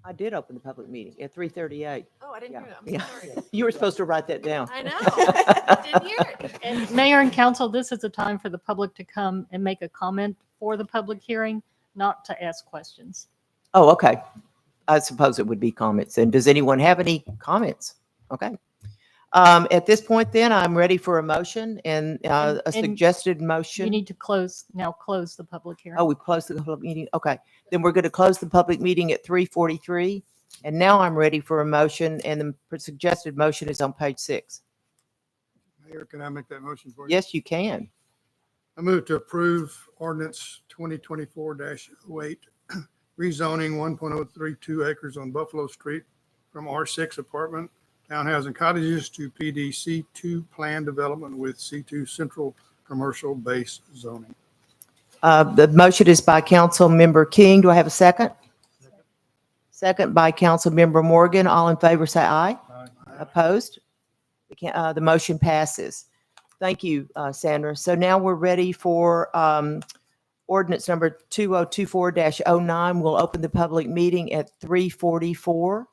I did open the public meeting at 3:38. Oh, I didn't Yeah. hear that. I'm Yeah. so sorry. You were supposed to write that down. I know. I didn't hear it. And Mayor and Council, this is a time for the public to come and make a comment for the public hearing, not to ask questions. Oh, okay. I suppose it would be comments. And does anyone have any comments? Okay. At this point then, I'm ready for a motion and a And suggested You motion. need to close the public hearing. Oh, we closed the public meeting. Okay. Then we're going to close the public meeting at 3:43. And now I'm ready for a motion, and the suggested motion is on page 6. Mayor, can I make that motion for you? Yes, you can. I move to approve ordinance 2024-08, rezoning 1.032 acres on Buffalo Street from R6 apartment, townhousing cottages to PD C2 plan development with C2 central commercial base zoning. The motion is by Council Member King. Do I have a second? Second by Council Member Morgan. All in favor, say aye. Opposed? The motion passes. Thank you, Sandra. So now we're ready for ordinance number 2024-09. We'll open the public meeting at 3:44.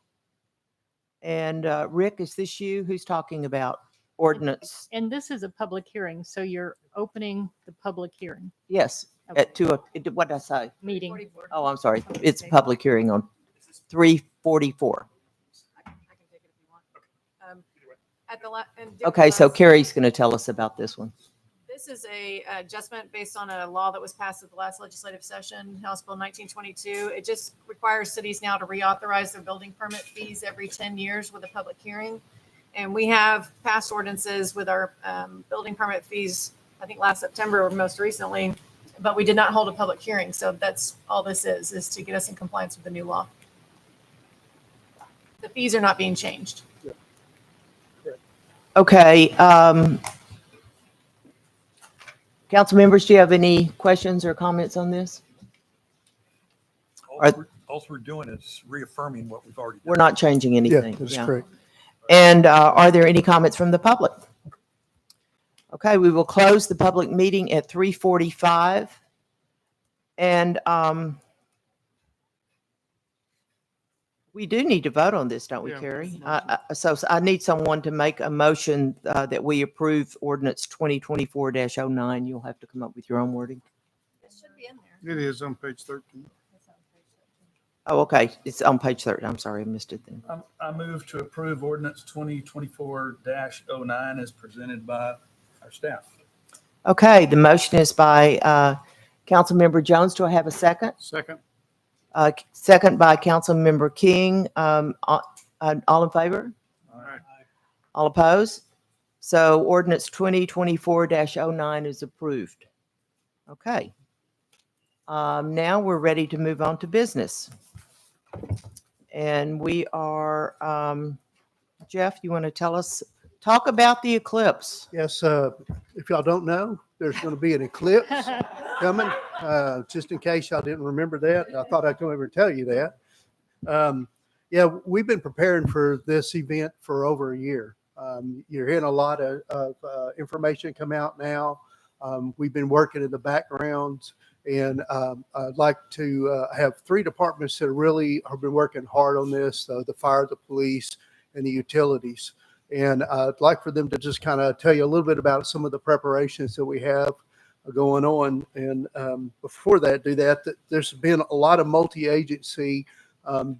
And Rick, is this you? Who's talking about ordinance? And this is a public hearing, so you're opening the public hearing Yes, at what did I say? meeting. Oh, I'm sorry. It's a public hearing on 3:44. At the Okay, so Carrie's going to tell us about this one. This is a adjustment based on a law that was passed at the last legislative session, House Bill 1922. It just requires cities now to reauthorize their building permit fees every 10 years with a public hearing. And we have passed ordinances with our building permit fees, I think last September or most recently, but we did not hold a public hearing. So that's all this is to get us in compliance with the new law. The fees are not being changed. Okay. Council members, do you have any questions or comments on this? All we're doing is reaffirming what we've already done. We're not changing anything. Yeah, that's correct. And are there any comments from the public? Okay, we will close the public meeting at 3:45. And we do need to vote on this, don't we, Yeah. Carrie? So I need someone to make a motion that we approve ordinance 2024-09. You'll have to come up with your own wording. It should be in there. It is on page 13. Oh, okay. It's on page 13. I'm sorry, I missed it then. I move to approve ordinance 2024-09 as presented by our staff. Okay, the motion is by Councilmember Jones. Do I have a second? Second. Second by Councilmember King. All in favor? All right. All opposed? So ordinance 2024-09 is approved. Okay. Now we're ready to move on to business. And we are, Jeff, you want to talk about the eclipse? Yes, if y'all don't know, there's going to be an eclipse coming. Just in case y'all didn't remember that, I thought I'd come over and tell you that. Yeah, we've been preparing for this event for over a year. You're hearing a lot of information come out now. We've been working in the background, and I'd like to have three departments that really have been working hard on this: the fire, the police, and the utilities. And I'd like for them to just kind of tell you a little bit about some of the preparations that we have going on. And before that, there's been a lot of multi-agency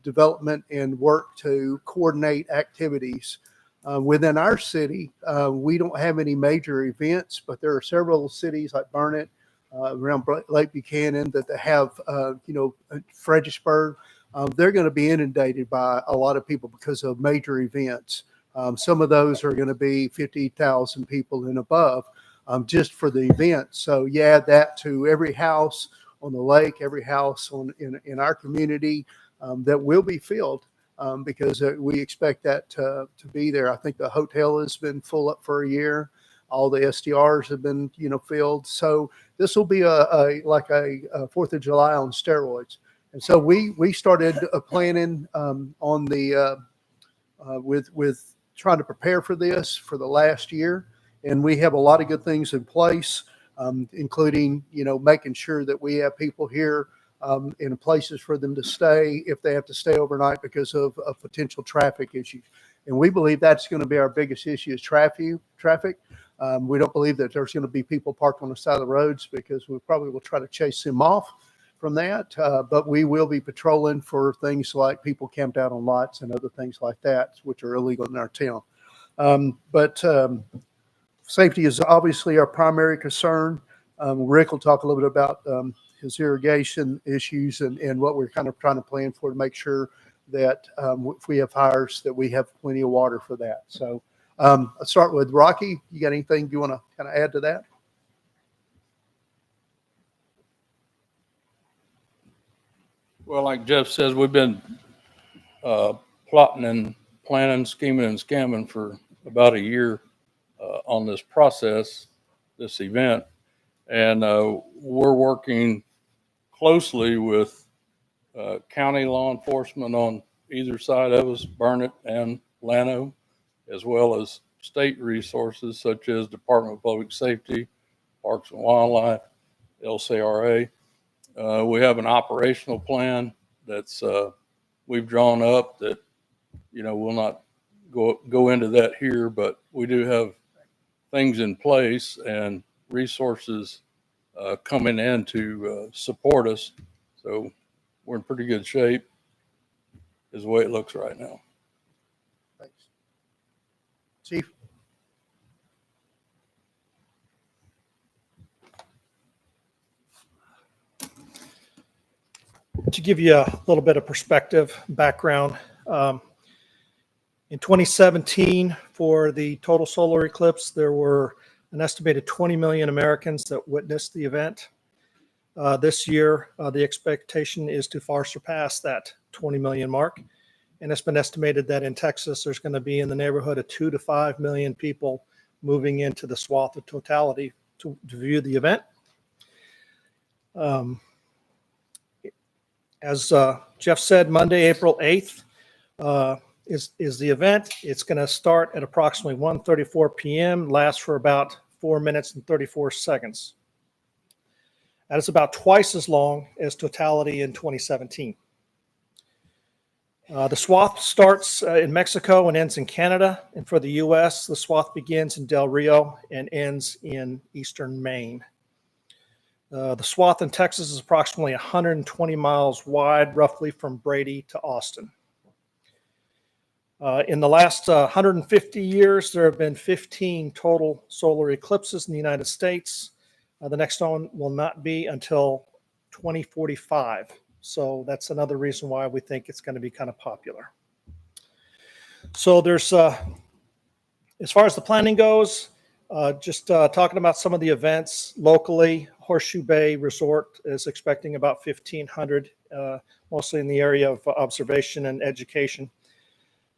development and work to coordinate activities. Within our city, we don't have any major events, but there are several cities like Burnett, around Lake Buchanan, that they have, Fredericksburg. They're going to be inundated by a lot of people because of major events. Some of those are going to be 50,000 people and above, just for the event. So you add that to every house on the lake, every house in our community that will be filled. Because we expect that to be there. I think the hotel has been full up for a year. All the SDRs have been, filled. So this will be like a 4th of July on steroids. And so we started planning on the with trying to prepare for this for the last year, and we have a lot of good things in place, including making sure that we have people here in places for them to stay if they have to stay overnight because of potential traffic issues. And we believe that's going to be our biggest issue is traffic. We don't believe that there's going to be people parked on the side of the roads because we probably will try to chase them off from that. But we will be patrolling for things like people camped out on lots and other things like that, which are illegal in our town. But safety is obviously our primary concern. Rick will talk a little bit about his irrigation issues and what we're kind of trying to plan for to make sure that if we have fires, that we have plenty of water for that. So I'll start with Rocky. You got anything you want to kind of add to that? Well, like Jeff says, we've been plotting and planning, scheming and scamming for about a year on this process, this event. And we're working closely with county law enforcement on either side of us, Burnett and Llano, as well as state resources such as Department of Public Safety, Parks and Wildlife, LCRA. We have an operational plan that's we've drawn up that, we'll not go into that here, but we do have things in place and resources coming in to support us. So we're in pretty good shape is the way it looks right now. Thanks. Chief? to give you a little bit of perspective, background, in 2017, for the total solar eclipse, there were an estimated 20 million Americans that witnessed the event. This year, the expectation is to far surpass that 20 million mark. And it's been estimated that in Texas, there's going to be in the neighborhood of 2 to 5 million people moving into the swath of totality to view the event. As Jeff said, Monday, April 8th is the event. It's going to start at approximately 1:34 p.m., last for about 4 minutes and 34 seconds. That is about twice as long as totality in 2017. The swath starts in Mexico and ends in Canada. And for the U.S., the swath begins in Del Rio and ends in eastern Maine. The swath in Texas is approximately 120 miles wide, roughly from Brady to Austin. In the last 150 years, there have been 15 total solar eclipses in the United States. The next one will not be until 2045. So that's another reason why we think it's going to be kind of popular. So there's, as far as the planning goes, just talking about some of the events locally, Horseshoe Bay Resort is expecting about 1,500, mostly in the area of observation and education.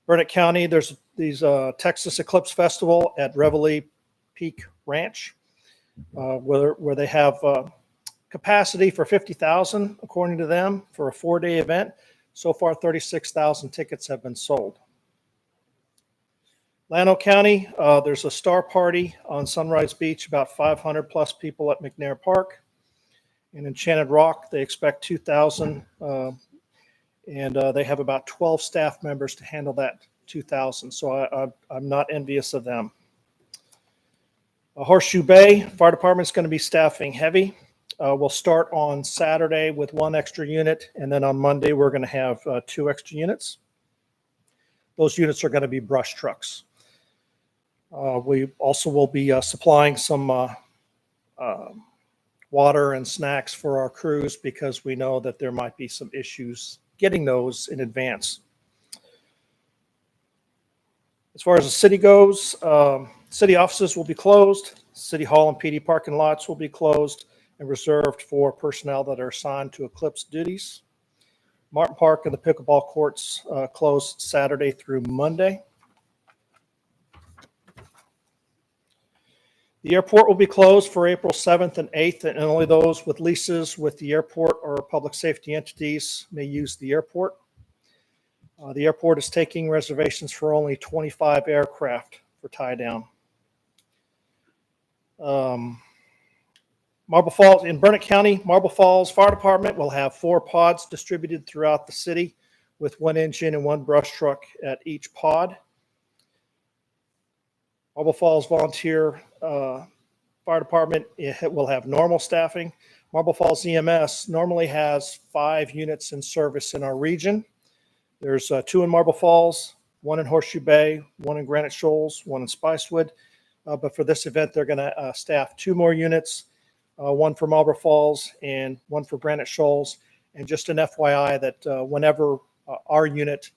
Burnett County, there's these Texas Eclipse Festival at Reveille Peak Ranch, where they have capacity for 50,000, according to them, for a 4-day event. So far, 36,000 tickets have been sold. Llano County, there's a star party on Sunrise Beach, about 500 plus people at McNair Park. In Enchanted Rock, they expect 2,000, and they have about 12 staff members to handle that 2,000. So I'm not envious of them. Horseshoe Bay Fire Department is going to be staffing heavy. We'll start on Saturday with 1 extra unit, and then on Monday we're going to have 2 extra units. Those units are going to be brush trucks. We also will be supplying some water and snacks for our crews because we know that there might be some issues getting those in advance. As far as the city goes, city offices will be closed. City Hall and PD parking lots will be closed and reserved for personnel that are assigned to eclipse duties. Martin Park and the pickleball courts closed Saturday through Monday. The airport will be closed for April 7th and 8th, and only those with leases with the airport or public safety entities may use the airport. The airport is taking reservations for only 25 aircraft for tie down. Marble Falls, in Burnett County, Marble Falls Fire Department will have 4 pods distributed throughout the city with 1 engine and 1 brush truck at each pod. Marble Falls Volunteer Fire Department will have normal staffing. Marble Falls EMS normally has 5 units in service in our region. There's 2 in Marble Falls, 1 in Horseshoe Bay, 1 in Granite Shoals, 1 in Spicewood. But for this event, they're going to staff 2 more units, 1 for Marble Falls and 1 for Granite Shoals. And just an FYI that whenever our unit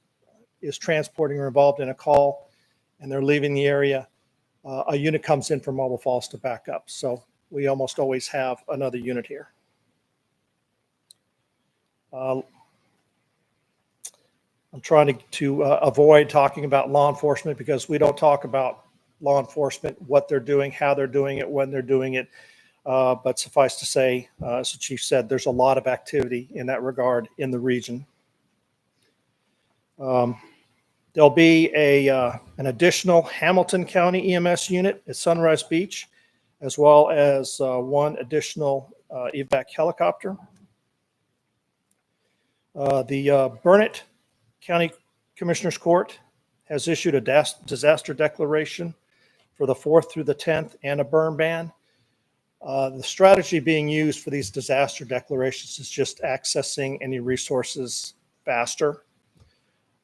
is transporting or involved in a call and they're leaving the area, a unit comes in from Marble Falls to back up. So we almost always have another unit here. I'm trying to avoid talking about law enforcement because we don't talk about law enforcement, what they're doing, how they're doing it, when they're doing it. But suffice to say, as the chief said, there's a lot of activity in that regard in the region. There'll be an additional Hamilton County EMS unit at Sunrise Beach, as well as 1 additional evac helicopter. The Burnett County Commissioners Court has issued a disaster declaration for the 4th through the 10th and a burn ban. The strategy being used for these disaster declarations is just accessing any resources faster.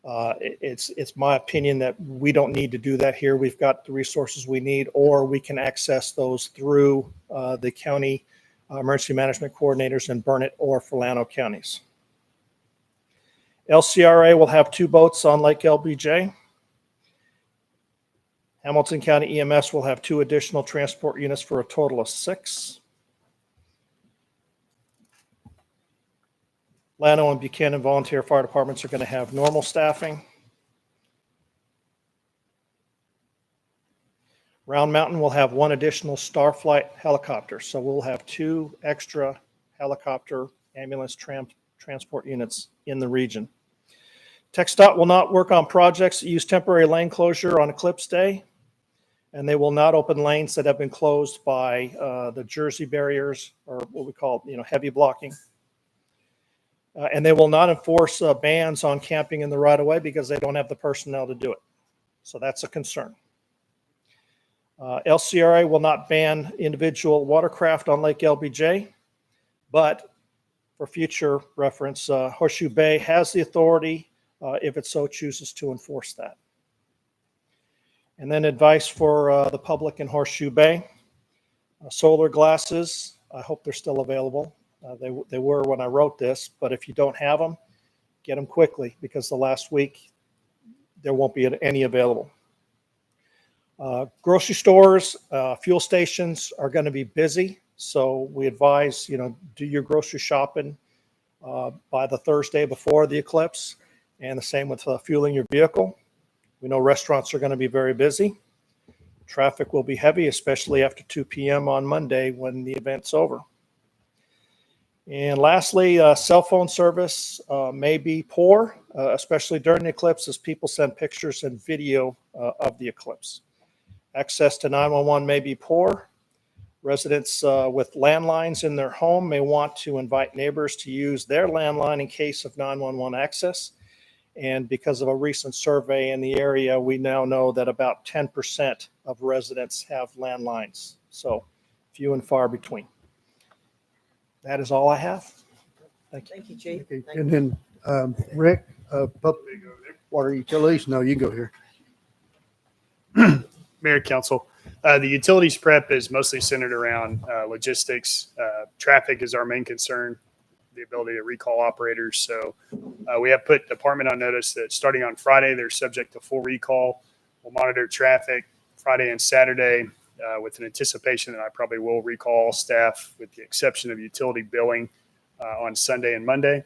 It's my opinion that we don't need to do that here. We've got the resources we need, or we can access those through the county emergency management coordinators in Burnett or Llano counties. LCRA will have 2 boats on Lake LBJ. Hamilton County EMS will have 2 additional transport units for a total of 6. Llano and Buchanan Volunteer Fire Departments are going to have normal staffing. Round Mountain will have 1 additional Starflight helicopter, so we'll have 2 extra helicopter ambulance transport units in the region. TxDOT will not work on projects that use temporary lane closure on Eclipse Day, and they will not open lanes that have been closed by the Jersey barriers, or what we call, heavy blocking. And they will not enforce bans on camping in the right-of-way because they don't have the personnel to do it. So that's a concern. LCRA will not ban individual watercraft on Lake LBJ, but for future reference, Horseshoe Bay has the authority, if it so chooses, to enforce that. And then advice for the public in Horseshoe Bay. Solar glasses, I hope they're still available. They were when I wrote this, but if you don't have them, get them quickly, because the last week there won't be any available. Grocery stores, fuel stations are going to be busy, so we advise, do your grocery shopping by the Thursday before the eclipse, and the same with fueling your vehicle. We know restaurants are going to be very busy. Traffic will be heavy, especially after 2 p.m. on Monday when the event's over. And lastly, cell phone service may be poor, especially during the eclipse, as people send pictures and video of the eclipse. Access to 911 may be poor. Residents with landlines in their home may want to invite neighbors to use their landline in case of 911 access. And because of a recent survey in the area, we now know that about 10% of residents have landlines. So few and far between. That is all I have. Thank you. Thank you, Chief. Okay. And then Rick, Public Water Utilities, no, you go here. Mayor, Council, the utilities prep is mostly centered around logistics. Traffic is our main concern, the ability to recall operators. So we have put department on notice that starting on Friday, they're subject to full recall. We'll monitor traffic Friday and Saturday with an anticipation that I probably will recall staff with the exception of utility billing on Sunday and Monday.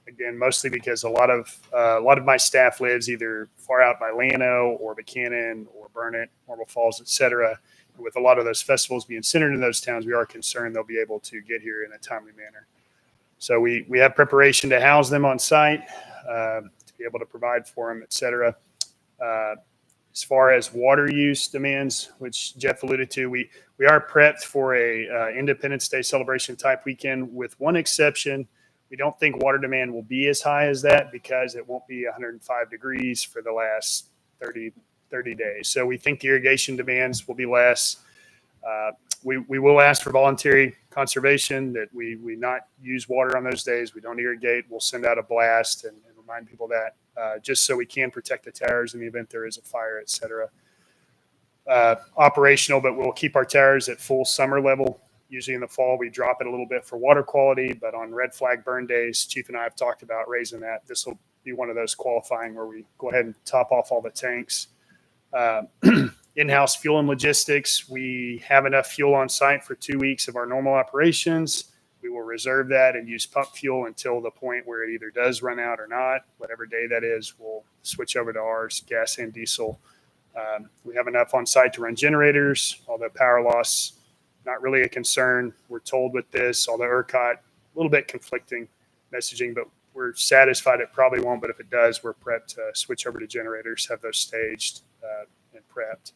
Again, mostly because a lot of my staff lives either far out by Llano or Buchanan or Burnett, Marble Falls, et cetera. And with a lot of those festivals being centered in those towns, we are concerned they'll be able to get here in a timely manner. So we have preparation to house them on site, to be able to provide for them, et cetera. As far as water use demands, which Jeff alluded to, we are prepped for a Independence Day celebration type weekend, with one exception. We don't think water demand will be as high as that because it won't be 105 degrees for the last 30 days. So we think the irrigation demands will be less. We will ask for voluntary conservation, that we not use water on those days. We don't irrigate. We'll send out a blast and remind people that just so we can protect the towers in the event there is a fire, et cetera. Operational, but we'll keep our towers at full summer level. Usually in the fall, we drop it a little bit for water quality, but on red flag burn days, Chief and I have talked about raising that. This will be one of those qualifying where we go ahead and top off all the tanks. In-house fuel and logistics, we have enough fuel on site for 2 weeks of our normal operations. We will reserve that and use pump fuel until the point where it either does run out or not. Whatever day that is, we'll switch over to ours, gas and diesel. We have enough on site to run generators, although power loss, not really a concern. We're told with this, although ERCOT, a little bit conflicting messaging, but we're satisfied it probably won't. But if it does, we're prepped to switch over to generators, have those staged and prepped.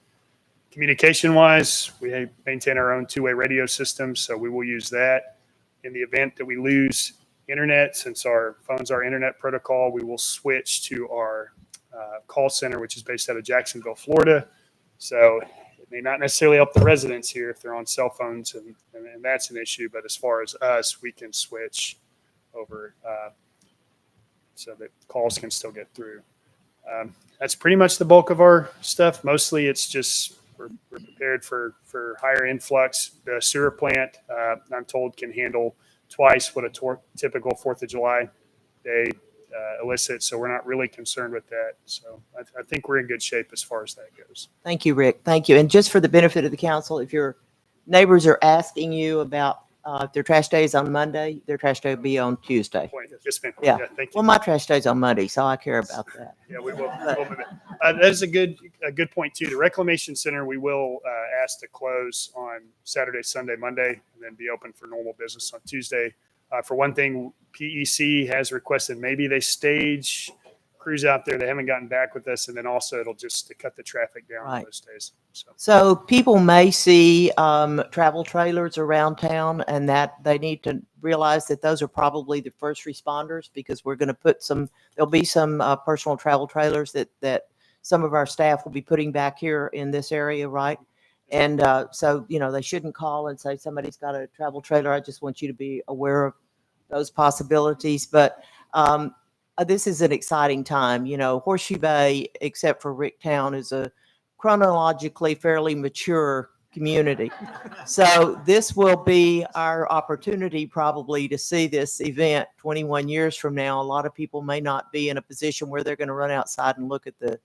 Communication-wise, we maintain our own two-way radio system, so we will use that. In the event that we lose internet, since our phones are internet protocol, we will switch to our call center, which is based out of Jacksonville, Florida. So it may not necessarily help the residents here if they're on cell phones, and that's an issue. But as far as us, we can switch over so that calls can still get through. That's pretty much the bulk of our stuff. Mostly it's just we're prepared for higher influx. The sewer plant, I'm told, can handle twice what a typical 4th of July day illicit. So we're not really concerned with that. So I think we're in good shape as far as that goes. Thank you, Rick. Thank you. And just for the benefit of the council, if your neighbors are asking you about if their trash day is on Monday, their trash day will be on Tuesday. Yes, ma'am. Yeah. Thank you. Well, my trash day's on Monday, so I care about that. Yeah, we will. We'll move it. That is a good point too. The Reclamation Center, we will ask to close on Saturday, Sunday, Monday, and then be open for normal business on Tuesday. For one thing, PEC has requested maybe they stage crews out there. They haven't gotten back with us, and then also it'll just to cut the traffic down on Right. those days. So people may see travel trailers around town, and that they need to realize that those are probably the first responders, because we're going to put there'll be some personal travel trailers that some of our staff will be putting back here in this area, right? And so, they shouldn't call and say somebody's got a travel trailer. I just want you to be aware of those possibilities. But this is an exciting time. Horseshoe Bay, except for Ricktown, is a chronologically fairly mature community. So this will be our opportunity probably to see this event 21 years from now. A lot of people may not be in a position where they're going to run outside and look at the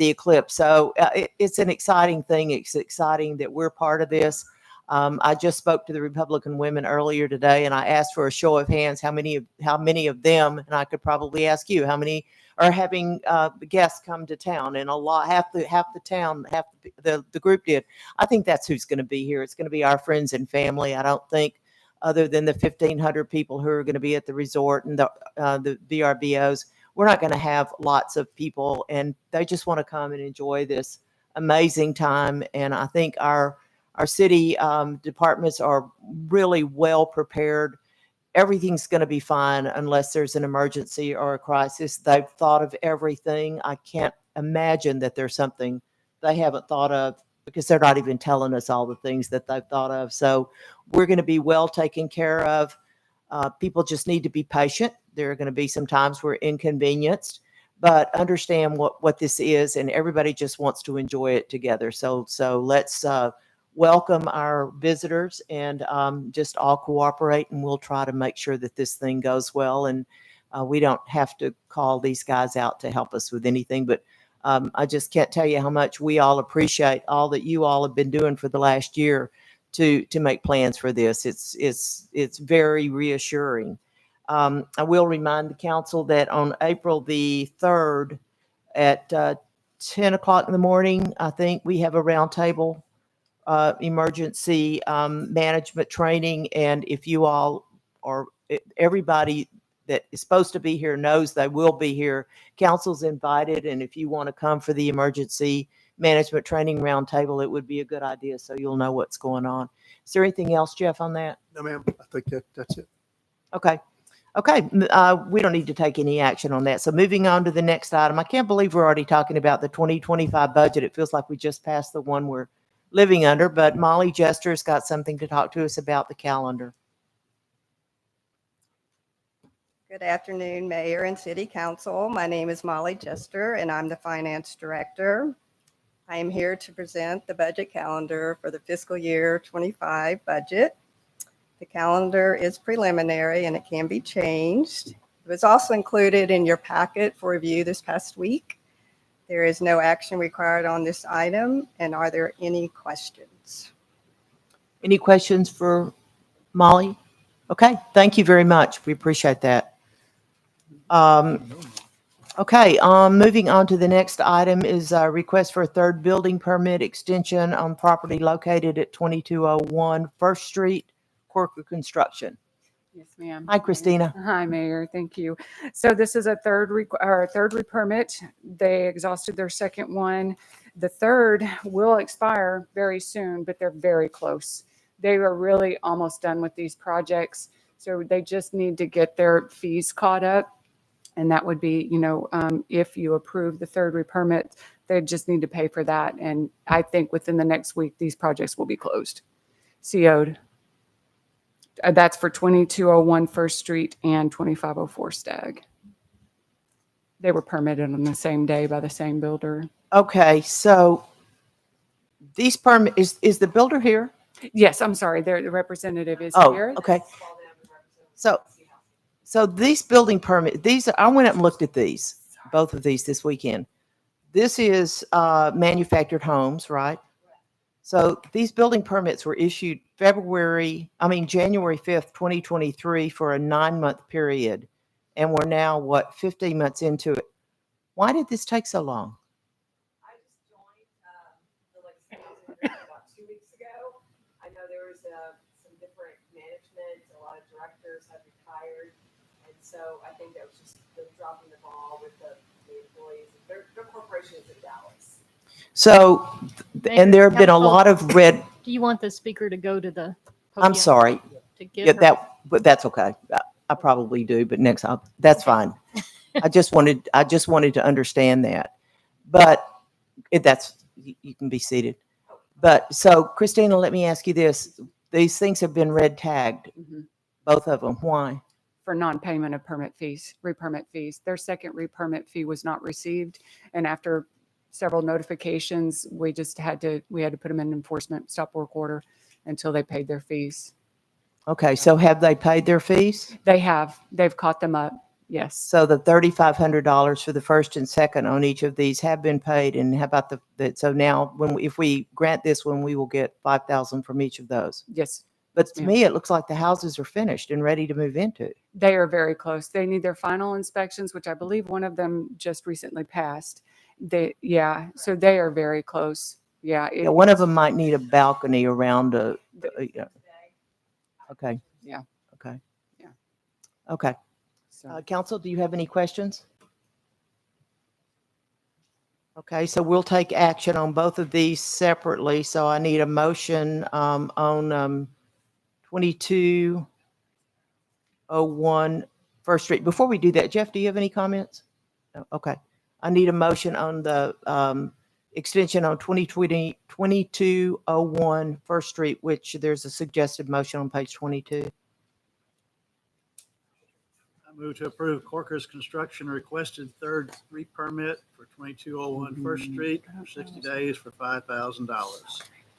eclipse. So it's an exciting thing. It's exciting that we're part of this. I just spoke to the Republican women earlier today, and I asked for a show of hands, how many of them, and I could probably ask you, how many are having guests come to town? And half the town, the group did. I think that's who's going to be here. It's going to be our friends and family. I don't think, other than the 1,500 people who are going to be at the resort and the VRBOs, we're not going to have lots of people, and they just want to come and enjoy this amazing time. And I think our city departments are really well prepared. Everything's going to be fine unless there's an emergency or a crisis. They've thought of everything. I can't imagine that there's something they haven't thought of, because they're not even telling us all the things that they've thought of. So we're going to be well taken care of. People just need to be patient. There are going to be some times we're inconvenienced, but understand what this is, and everybody just wants to enjoy it together. So let's welcome our visitors and just all cooperate, and we'll try to make sure that this thing goes well. And we don't have to call these guys out to help us with anything, but I just can't tell you how much we all appreciate all that you all have been doing for the last year to make plans for this. It's very reassuring. I will remind the council that on April the 3rd at 10 o'clock in the morning, I think we have a roundtable emergency management training. And if you all or everybody that is supposed to be here knows they will be here, council's invited. And if you want to come for the emergency management training roundtable, it would be a good idea, so you'll know what's going on. Is there anything else, Jeff, on that? No, ma'am. I think that's it. Okay. We don't need to take any action on that. So moving on to the next item. I can't believe we're already talking about the 2025 budget. It feels like we just passed the one we're living under, but Molly Jester's got something to talk to us about the calendar. Good afternoon, Mayor and City Council. My name is Molly Jester, and I'm the Finance Director. I am here to present the budget calendar for the fiscal year 25 budget. The calendar is preliminary and it can be changed. It was also included in your packet for review this past week. There is no action required on this item. And are there any questions? Any questions for Molly? Okay, thank you very much. We appreciate that. Okay, moving on to the next item is a request for a third building permit extension on property located at 2201 First Street, Corker Construction. Yes, ma'am. Hi, Christina. Hi, Mayor. Thank you. So this is a third re-permit. They exhausted their second one. The third will expire very soon, but they're very close. They are really almost done with these projects. So they just need to get their fees caught up. And that would be, if you approve the third re-permit, they just need to pay for that. And I think within the next week, these projects will be closed, CO'd. That's for 2201 First Street and 2504 Stagg. They were permitted on the same day by the same builder. Okay, so these is the builder here? Yes, I'm sorry. The representative is here. Okay. So So these building permit, I went up and looked at these, both of these this weekend. This is manufactured homes, right? So these building permits were issued January 5th, 2023 for a 9-month period. And we're now, 15 months into it. Why did this take so long? I just joined the legislature about 2 weeks ago. I know there was some different management, a lot of directors have retired. And so I think that was just them dropping the ball with the employees. Their corporation is in Dallas. So, and there have been a Council, lot of red, Do you want the speaker to go to the I'm podium sorry. to give Yeah, her? but that's okay. I probably do, but that's fine. I just wanted to understand that. But you can be seated. But so Christina, let me ask you this. These things have been red tagged, both of them. Why? For non-payment of permit fees, re-permit fees. Their second re-permit fee was not received. And after several notifications, we had to put them in enforcement stop work order until they paid their fees. Okay, so have they paid their fees? They have. They've caught them up. Yes. So the $3,500 for the first and second on each of these have been paid. And how about so now if we grant this one, we will get 5,000 from each of those. Yes. But Yes, to ma'am. me, it looks like the houses are finished and ready to move into. They are very close. They need their final inspections, which I believe one of them just recently passed. So they are very close. Yeah. Yeah, one of them might need a balcony around yeah. Okay. Yeah. Okay. Yeah. Okay. So Council, do you have any questions? Okay, so we'll take action on both of these separately. So I need a motion on 2201 First Street. Before we do that, Jeff, do you have any comments? No? Okay. I need a motion on the extension on 2201 First Street, which there's a suggested motion on page 22. I move to approve Corker's Construction requested third re-permit for 2201 First Street for 60 days for $5,000.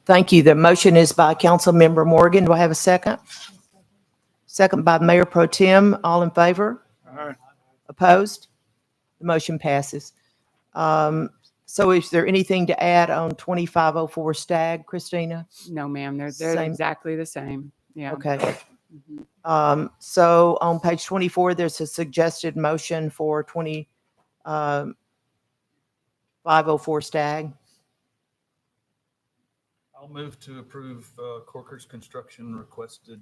Thank you. The motion is by Councilmember Morgan. Do I have a second? Second by Mayor Pro Tem. All in favor? Aye. Opposed? The motion passes. So is there anything to add on 2504 Stag, Christina? no, ma'am. They're Same. exactly the same. Yeah. Okay. Mhm. So on page 24, there's a suggested motion for 504 Stag. I'll move to approve Corker's Construction requested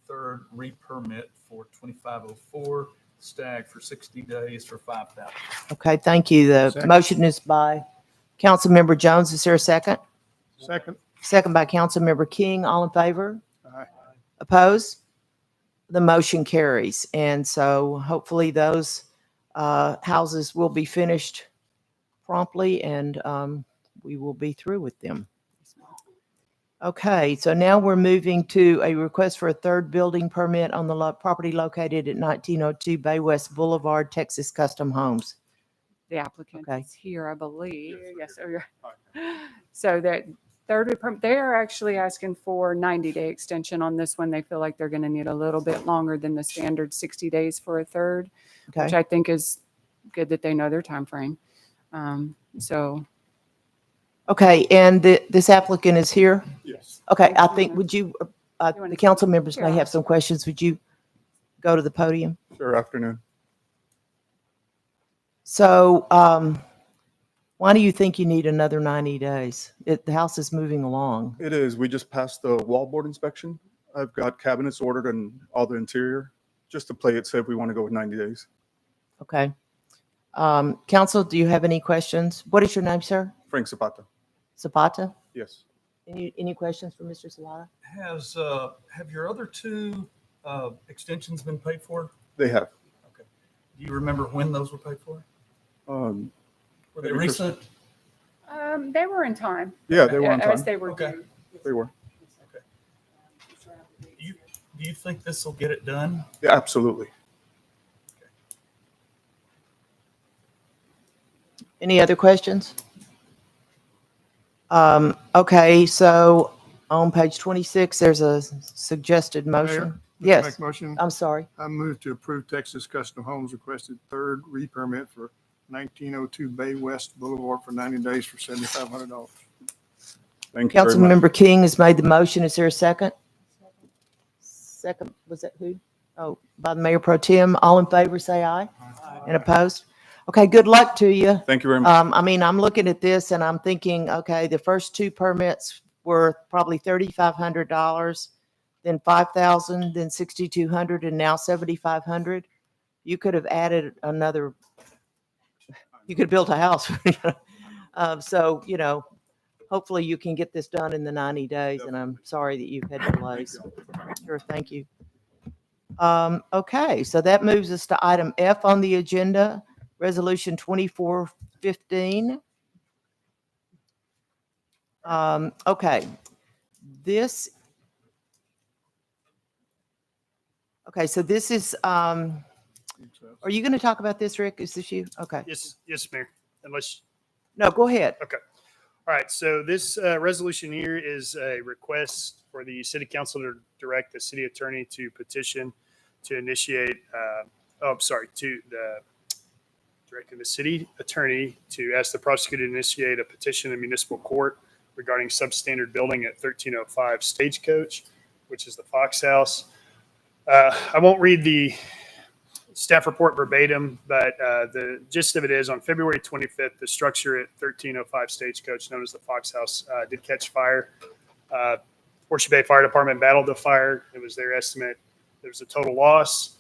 third re-permit for 2504 Stag for 60 days for $5,000. Okay, thank you. The Second. motion is by Councilmember Jones. Is there a second? Second. Second by Councilmember King. All in favor? Aye. Opposed? The motion carries. And so hopefully those houses will be finished promptly and we will be through with them. Okay, so now we're moving to a request for a third building permit on the property located at 1902 Bay West Boulevard, Texas Custom Homes. The applicant Okay. is here, I believe. Yes. Oh, yeah. So that third, they are actually asking for 90-day extension on this one. They feel like they're going to need a little bit longer than the standard 60 days for a third, which Okay. I think is good that they know their time frame. So Okay, and this applicant is here? Yes. Okay, I think, would you, wanna- the council members may Yeah. have some questions. Would you go to the podium? Sure, afternoon. So, why do you think you need another 90 days? The house is moving along. It is. We just passed the wallboard inspection. I've got cabinets ordered and all the interior, just to play it safe. We want to go with 90 days. Okay. Council, do you have any questions? What is your name, sir? Frank Zapata. Zapata? Yes. Any questions for Mr. Zapata? Have your other two extensions been paid for? They have. Okay. Do you remember when those were paid for? Were they maybe Chris- recent? they were in time. Yeah, they were on As time. they were Okay. due. They were. Do you think this will get it done? Yeah, absolutely. Any other questions? Okay, so on page 26, there's a suggested motion. Yes. Make motion. I'm sorry. I move to approve Texas Custom Homes requested third re-permit for 1902 Bay West Boulevard for 90 days for $7,500. Thank you very much. Councilmember King has made the motion. Is there a second? Second, was that who? Oh, by the Mayor Pro Tem. All in favor, say aye. And opposed? Okay, good luck to you. Thank you very much. I mean, I'm looking at this and I'm thinking, okay, the first two permits were probably $3,500, then $5,000, then $6,200, and now $7,500. You could have added another, you could have built a house. So, you know, hopefully you can get this done in the 90 days, and I'm sorry that you've had delays. Sure, thank you. Okay, so that moves us to item F on the agenda, Resolution 2415. Okay, this, okay, so this is, are you going to talk about this, Rick? Is this you? Okay. Yes, Mayor. Unless. No, go ahead. Okay. All right. So this resolution here is a request for the city council to direct the city attorney to petition to initiate. Directing the city attorney to ask the prosecutor to initiate a petition in municipal court regarding substandard building at 1305 Stagecoach, which is the Fox House. I won't read the staff report verbatim, but the gist of it is on February 25th, the structure at 1305 Stagecoach, known as the Fox House, did catch fire. Horseshoe Bay Fire Department battled the fire. It was their estimate. There was a total loss.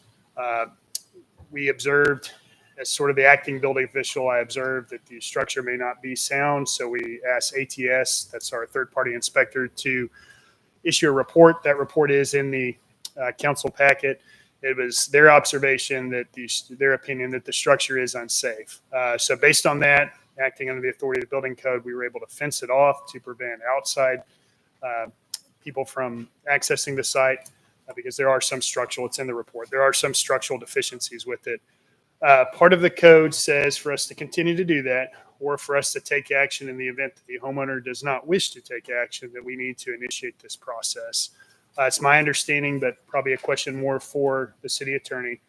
We observed, as sort of the acting building official, I observed that the structure may not be sound. So we asked ATS, that's our third-party inspector, to issue a report. That report is in the council packet. It was their observation that their opinion that the structure is unsafe. So based on that, acting under the authority of the building code, we were able to fence it off to prevent outside people from accessing the site because there are some structural, it's in the report, there are some structural deficiencies with it. Part of the code says for us to continue to do that, or for us to take action in the event that the homeowner does not wish to take action, that we need to initiate this process. It's my understanding, but probably a question more for the city attorney.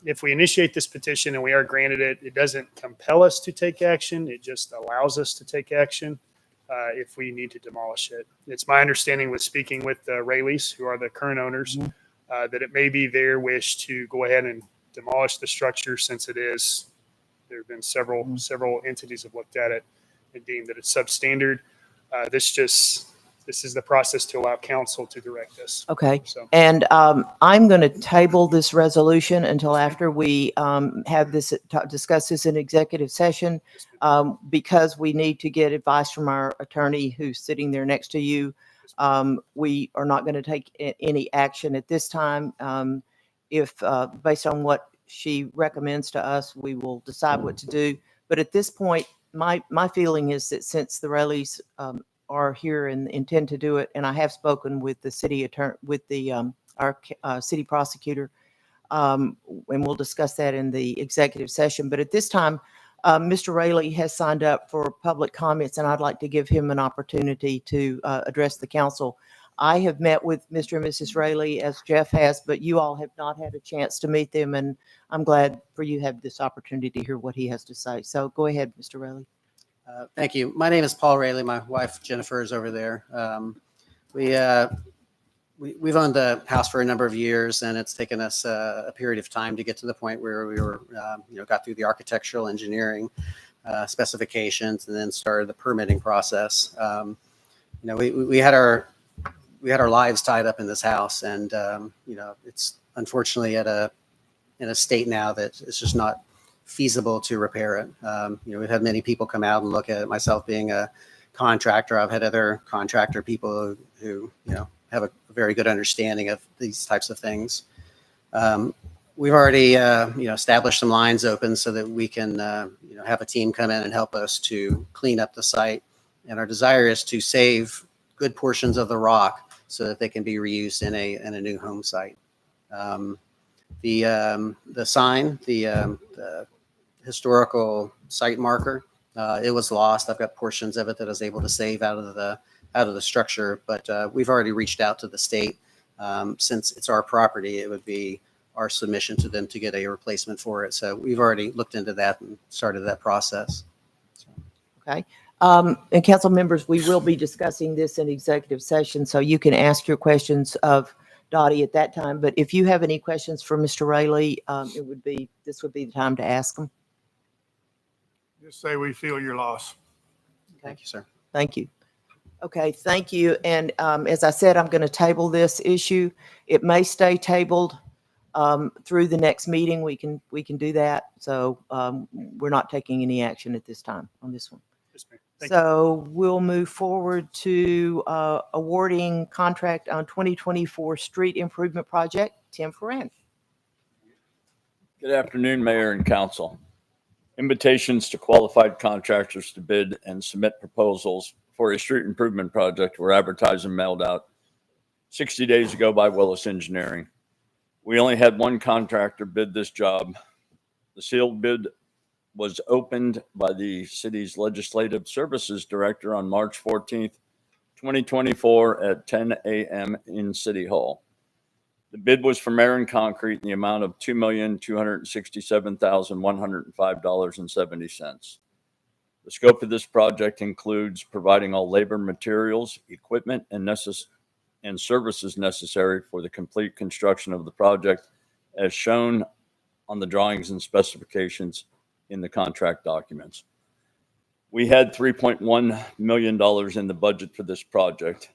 If we initiate this petition and we are granted it, it doesn't compel us to take action. It just allows us to take action if we need to demolish it. It's my understanding with speaking with the Rayleighs, who are the current owners, that it may be their wish to go ahead and demolish the structure since it is. There have been several entities have looked at it and deemed that it's substandard. This is the process to allow council to direct us. Okay. So. And I'm going to table this resolution until after we have this, discuss this in executive session, because we need to get advice from our attorney who's sitting there next to you. We are not going to take any action at this time. If based on what she recommends to us, we will decide what to do. But at this point, my feeling is that since the Rayleighs are here and intend to do it, and I have spoken with the city attorney, with the our city prosecutor, and we'll discuss that in the executive session. But at this time, Mr. Rayleigh has signed up for public comments, and I'd like to give him an opportunity to address the council. I have met with Mr. and Mrs. Rayleigh, as Jeff has, but you all have not had a chance to meet them, and I'm glad for you to have this opportunity to hear what he has to say. So go ahead, Mr. Rayleigh. Thank you. My name is Paul Rayleigh. My wife, Jennifer, is over there. We've owned the house for a number of years, and it's taken us a period of time to get to the point where we were, got through the architectural engineering specifications and then started the permitting process. We had our lives tied up in this house, and it's unfortunately in a state now that it's just not feasible to repair it. We've had many people come out and look at it. Myself being a contractor, I've had other contractor people who have a very good understanding of these types of things. We've already established some lines open so that we can have a team come in and help us to clean up the site. And our desire is to save good portions of the rock so that they can be reused in a new home site. The sign, the historical site marker, it was lost. I've got portions of it that I was able to save out of the structure, but we've already reached out to the state Since it's our property, it would be our submission to them to get a replacement for it. So we've already looked into that and started that process. Okay. And council members, we will be discussing this in executive session, so you can ask your questions of Dottie at that time. But if you have any questions for Mr. Rayleigh, this would be the time to ask them. Just say we feel your loss. Thank you, sir. Thank you. Okay, thank you. And as I said, I'm going to table this issue. It may stay tabled through the next meeting. We can do that. So we're not taking any action at this time on this one. Yes, ma'am. Thank you. So we'll move forward to awarding contract on 2024 street improvement project. Tim Ferrand. Good afternoon, Mayor and Council. Invitations to qualified contractors to bid and submit proposals for a street improvement project were advertised and mailed out 60 days ago by Willis Engineering. We only had one contractor bid this job. The sealed bid was opened by the city's Legislative Services Director on March 14th, 2024 at 10 a.m. in City Hall. The bid was for Marin Concrete in the amount of $2,267,105.70. The scope of this project includes providing all labor, materials, equipment, and services necessary for the complete construction of the project as shown on the drawings and specifications in the contract documents. We had $3.1 million in the budget for this project.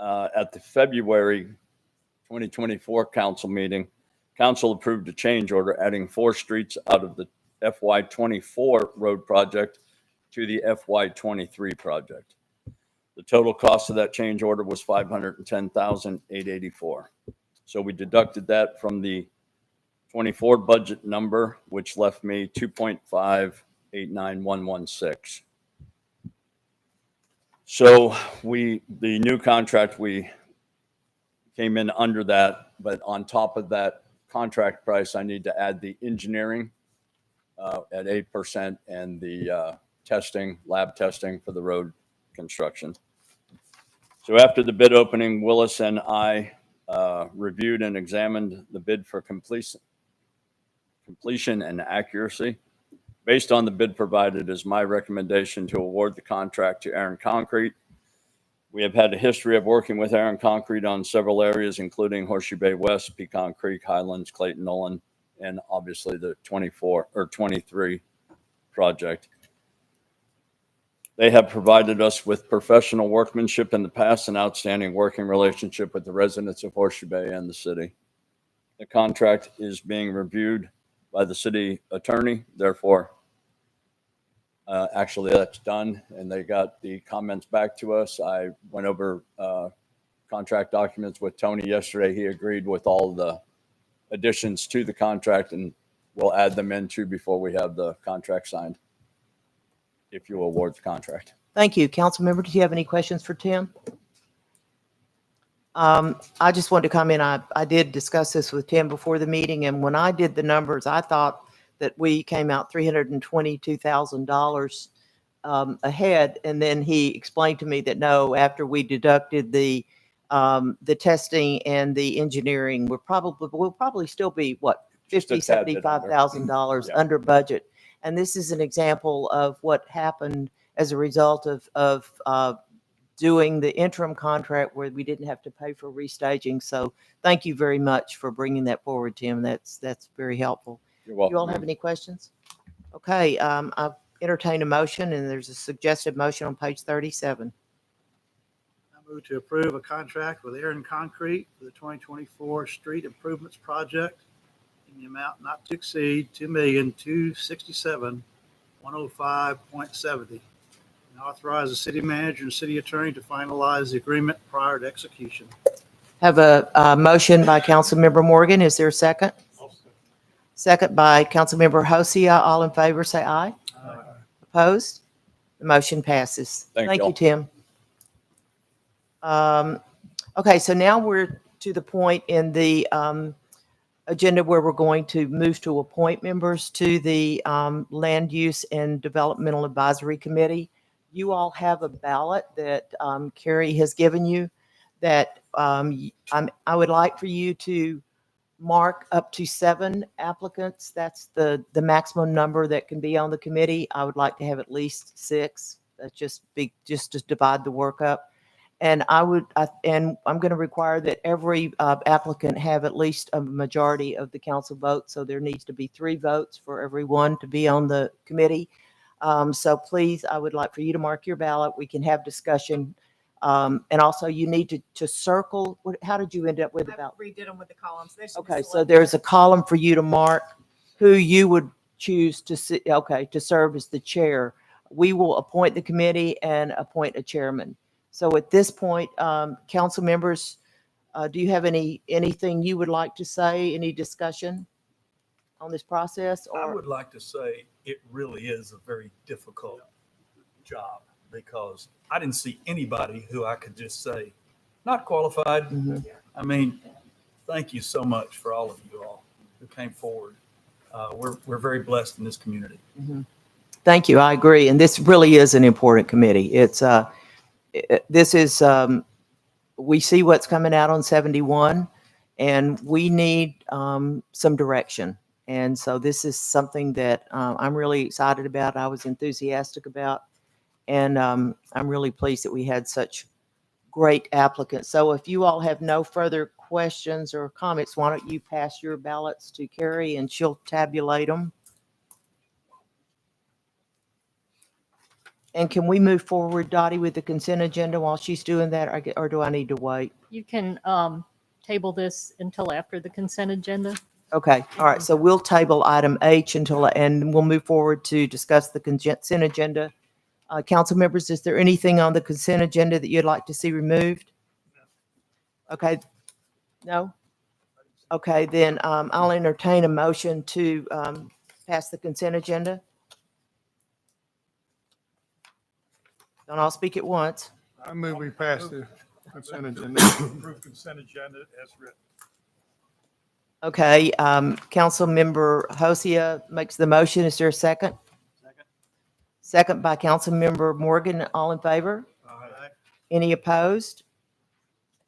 At the February 2024 council meeting, council approved a change order adding 4 streets out of the FY24 road project to the FY23 project. The total cost of that change order was $510,884. So we deducted that from the 24 budget number, which left me 2.589116. So the new contract, we came in under that, but on top of that contract price, I need to add the engineering at 8% and the lab testing for the road construction. So after the bid opening, Willis and I reviewed and examined the bid for completion and accuracy. Based on the bid provided, is my recommendation to award the contract to Aaron Concrete. We have had a history of working with Aaron Concrete on several areas, including Horseshoe Bay West, Pecan Creek, Highlands, Clayton Nolan, and obviously the 23 project. They have provided us with professional workmanship in the past and outstanding working relationship with the residents of Horseshoe Bay and the city. The contract is being reviewed by the city attorney. Therefore, actually that's done and they got the comments back to us. I went over contract documents with Tony yesterday. He agreed with all the additions to the contract and we'll add them into before we have the contract signed, if you award the contract. Thank you. Council member, do you have any questions for Tim? I just wanted to comment. I did discuss this with Tim before the meeting, and when I did the numbers, I thought that we came out $322,000 ahead, and then he explained to me that no, after we deducted the testing and the engineering, we'll probably still be what, $75,000 under budget. And this is an example of what happened as a result of doing the interim contract where we didn't have to pay for restaging. So thank you very much for bringing that forward, Tim. That's very helpful. You're welcome. You all have any questions? Okay, I've entertained a motion, and there's a suggested motion on page 37. I move to approve a contract with Aaron Concrete for the 2024 street improvements project in the amount not to exceed $2,267,105.70. And authorize the city manager and city attorney to finalize the agreement prior to execution. Have a motion by Councilmember Morgan. Is there a second? Second by Councilmember Hosia. All in favor, say aye. Aye. Opposed? The motion passes. Thank you, y'all. Tim. Okay, so now we're to the point in the agenda where we're going to move to appoint members to the Land Use and Developmental Advisory Committee. You all have a ballot that Carrie has given you. that I would like for you to mark up to 7 applicants. That's the maximum number that can be on the committee. I would like to have at least 6. That's just to divide the work up. And and I'm going to require that every applicant have at least a majority of the council votes. So there needs to be 3 votes for everyone to be on the committee. So please, I would like for you to mark your ballot. We can have discussion. And also you need to circle. How did you end up with I about? redid them with the columns. They should be Okay, so selected. there's a column for you to mark who you would choose to to serve as the chair. We will appoint the committee and appoint a chairman. So at this point, council members, do you have anything you would like to say? Any discussion on this process? I Or would like to say it really is a very difficult job because I didn't see anybody who I could just say, not qualified. I mean, thank you so much for all of you all who came forward. We're very blessed in this community. Thank you. I agree. And this really is an important committee. It's this is we see what's coming out on 71, and we need some direction. And so this is something that I'm really excited about. I was enthusiastic about, and I'm really pleased that we had such great applicants. So if you all have no further questions or comments, why don't you pass your ballots to Carrie and she'll tabulate them. And can we move forward, Dottie, with the consent agenda while she's doing that, or do I need to wait? You can table this until after the consent agenda. Okay, all right, so we'll table item H and we'll move forward to discuss the consent agenda. Council members, is there anything on the consent agenda that you'd like to see removed? Okay, no? Okay, then I'll entertain a motion to pass the consent agenda. Don't all speak at once. I move we pass the consent agenda. Approve consent agenda as written. Okay, Councilmember Hosia makes the motion. Is there a second? Second by Councilmember Morgan. All in favor? Any opposed?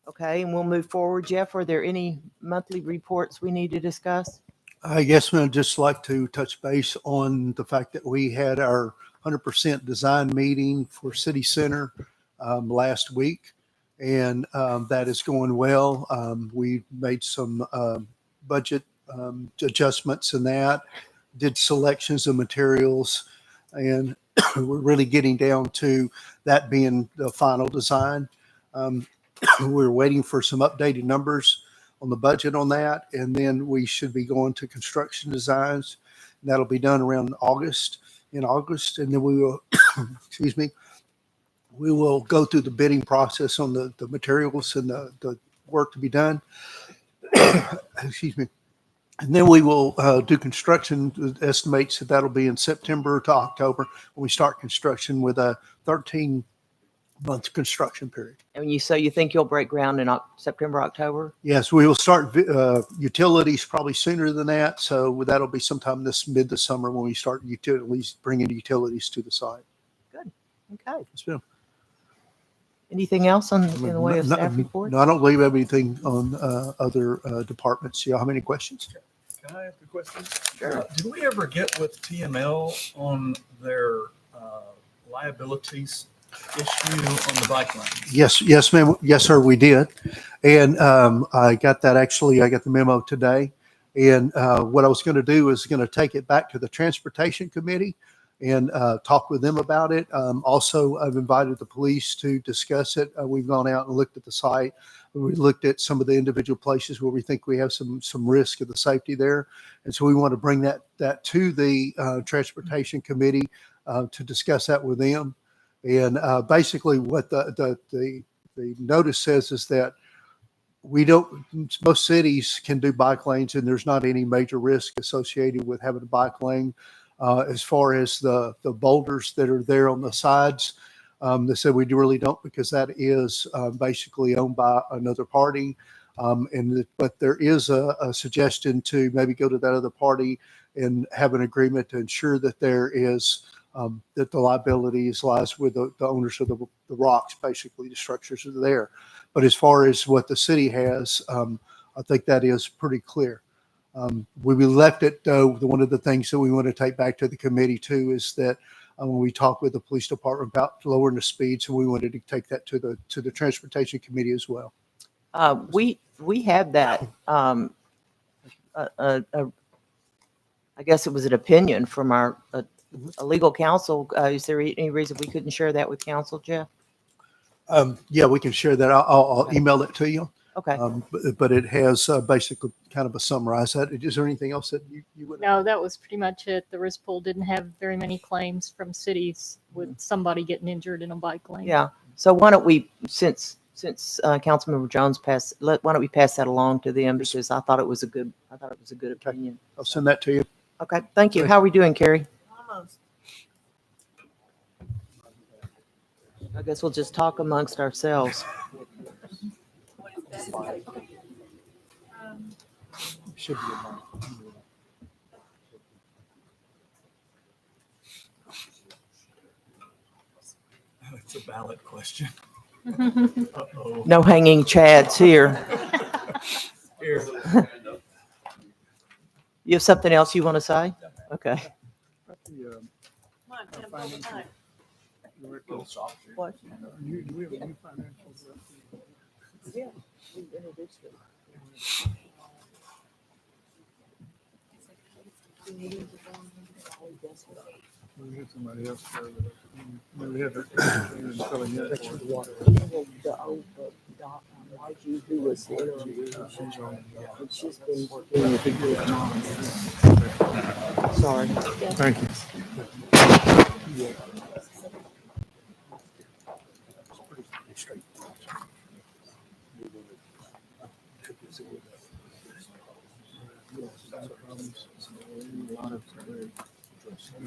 Okay, and we'll move forward. Jeff, are there any monthly reports we need to discuss? I guess I'd just like to touch base on the fact that we had our 100% design meeting for City Center last week, and that is going well. We made some budget adjustments in that, did selections of materials, and we're really getting down to that being the final design. We're waiting for some updated numbers on the budget on that, and then we should be going to construction designs. That'll be done around in August, and then we will, excuse me, we will go through the bidding process on the materials and the work to be done. Excuse me. And then we will do construction estimates that that'll be in September to October when we start construction with a 13-month construction period. And you think you'll break ground in September, October? Yes, we will start utilities probably sooner than that. So that'll be sometime this summer when we start utilities, bringing utilities to the site. Good. Okay. Yes, ma'am. Anything else in the way of staff report? No, I don't believe I have anything on other departments. You all have any questions? Can I ask a question? Sure. Did we ever get with TML on their liabilities issue on the bike lane? Yes, ma'am. Yes, sir, we did. And I got the memo today. And what I was going to do is going to take it back to the Transportation Committee and talk with them about it. Also, I've invited the police to discuss it. We've gone out and looked at the site. We looked at some of the individual places where we think we have some risk of the safety there. And so we want to bring that to the Transportation Committee to discuss that with them. And basically what the notice says is that most cities can do bike lanes and there's not any major risk associated with having a bike lane. As far as the boulders that are there on the sides, they said we really don't, because that is basically owned by another party. But there is a suggestion to maybe go to that other party and have an agreement to ensure that there is that the liabilities lies with the owners of the rocks, basically the structures are there. But as far as what the city has, I think that is pretty clear. We left it, though, one of the things that we want to take back to the committee too is that when we talked with the police department about lowering the speeds, and we wanted to take that to the transportation committee as well. We had that, I guess it was an opinion from our a legal counsel. Is there any reason we couldn't share that with council, Jeff? Yeah, we can share that. I'll email it to you. Okay. But it has basically kind of a summarize that. Is there anything else that you would? No, that was pretty much it. The risk pool didn't have very many claims from cities with somebody getting injured in a bike lane. Yeah. So why don't we, since Councilmember Jones passed, why don't we pass that along to them, because I thought it was a good opinion. I'll send that to you. Okay. Thank you. How are we doing, Carrie? Almost. I guess we'll just talk amongst ourselves. Should be It's a ballot question. No hanging chads here. Here. You have something else you want to say? Okay. What? Do we have a new financial director? Yeah, we introduced it. We had somebody else. We had filling in. Who was there? She's been working. Sorry. Thank you.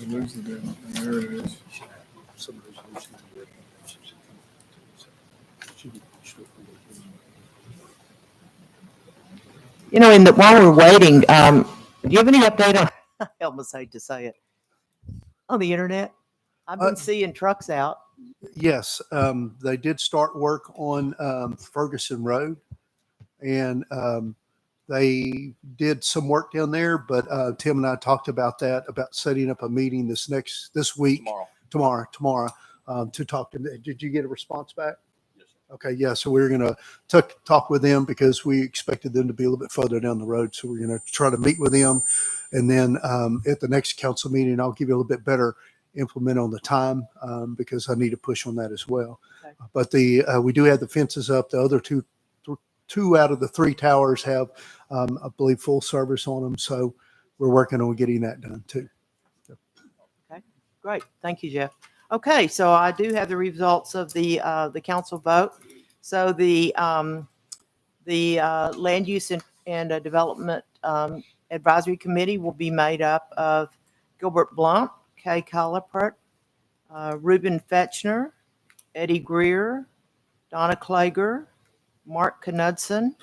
Losing them, and there it is. You know, while we're waiting, do you have any update on, I almost hate to say it, on the internet? I've been seeing trucks out. Yes, they did start work on Ferguson Road, and they did some work down there. But Tim and I talked about that, about setting up a meeting this week, tomorrow, to talk to them. Did you get a response back? Yes. Okay, yeah. So we're going to talk with them because we expected them to be a little bit further down the road. So we're going to try to meet with them, and then at the next council meeting, I'll give you a little bit better implement on the time because I need to push on that as well. Okay. But we do have the fences up. The other two out of the three towers have, I believe, full service on them. So we're working on getting that done too. Okay, great. Thank you, Jeff. Okay, so I do have the results of the council vote. So the Land Use and Development Advisory Committee will be made up of Gilbert Blunt, Kay Collipert, Reuben Fetchner, Eddie Greer, Donna Klager, Mark Knudsen,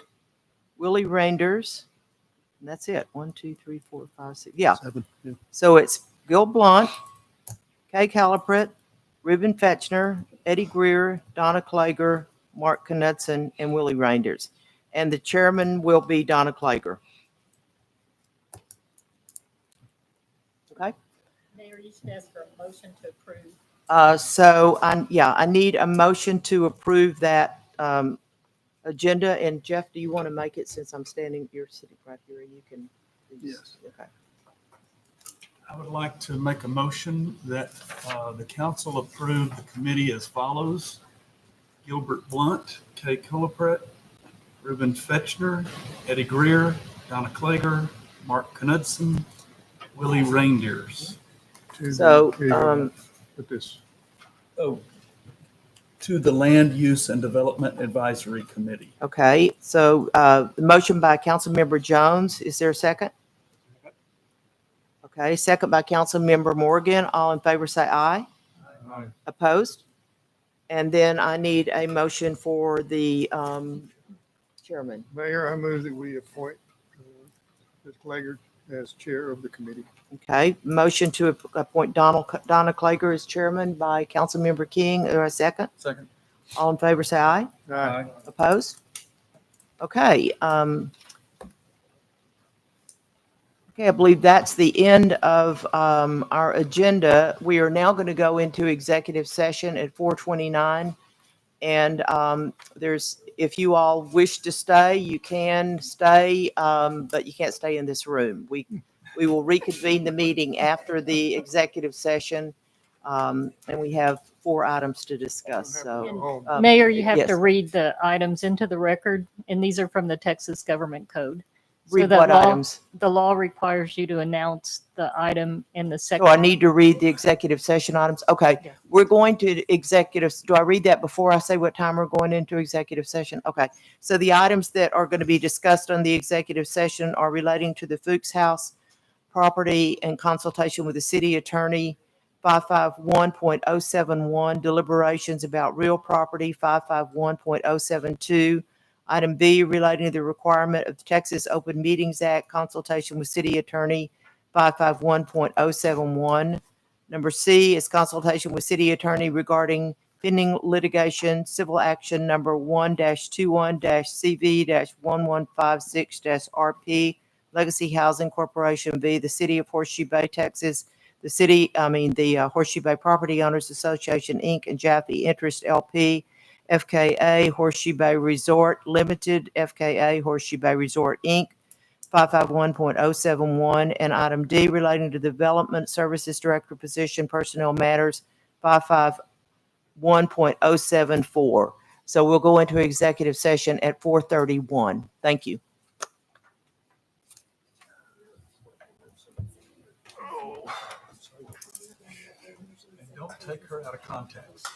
Willie Reinders, and that's it. 1, 2, 3, 4, 5, 6. Yeah. 7, yeah. So it's Gil Blunt, Kay Collipert, Reuben Fetchner, Eddie Greer, Donna Klager, Mark Knudsen, and Willie Reinders. And the chairman will be Donna Klager. Okay. Mayor, you should ask for a motion to approve. I need a motion to approve that agenda. And Jeff, do you want to make it, since I'm standing, you're sitting right here, and you can. Yes. Okay. I would like to make a motion that the council approve the committee as follows: Gilbert Blunt, Kay Collipret, Reuben Fetchner, Eddie Greer, Donna Klager, Mark Knudsen, Willie Reindeers. Put this. To the Land Use and Development Advisory Committee. Okay. So the motion by Councilmember Jones. Is there a second? Okay. Second by Councilmember Morgan. All in favor say aye. Aye. Opposed? And then I need a motion for the chairman. Mayor, I move that we appoint Ms. Klager as chair of the committee. Okay. Motion to appoint Donna Klager as chairman by Councilmember King. Or a second? Second. All in favor, say aye. Aye. Opposed? Okay. Okay, I believe that's the end of our agenda. We are now going to go into executive session at 4:29. And if you all wish to stay, you can stay, but you can't stay in this room. We will reconvene the meeting after the executive session, and we have 4 items to discuss. So, Mayor, you have yes. to read the items into the record, and these are from the Texas Government Code. So Read that what law- items? The law requires you to announce the item in the second. So I need to read the executive session items? Okay, we're going to do I read that before I say what time we're going into executive session? Okay, so the items that are going to be discussed on the executive session are relating to the Fuchs House property and consultation with the city attorney, 551.071, deliberations about real property, 551.072. Item B, relating to the requirement of the Texas Open Meetings Act, consultation with city attorney, 551.071. Number C is consultation with city attorney regarding pending litigation, civil action number 1-21-CV-1156-RP, Legacy Housing Corporation v. the City of Horseshoe Bay, Texas, the Horseshoe Bay Property Owners Association, Inc., and Jaffe Interest LP, FKA Horseshoe Bay Resort Limited, FKA Horseshoe Bay Resort, Inc., 551.071, and item D relating to Development Services Director position, personnel matters, 551.074. So we'll go into executive session at 4:31. Thank you. And don't take her out of context.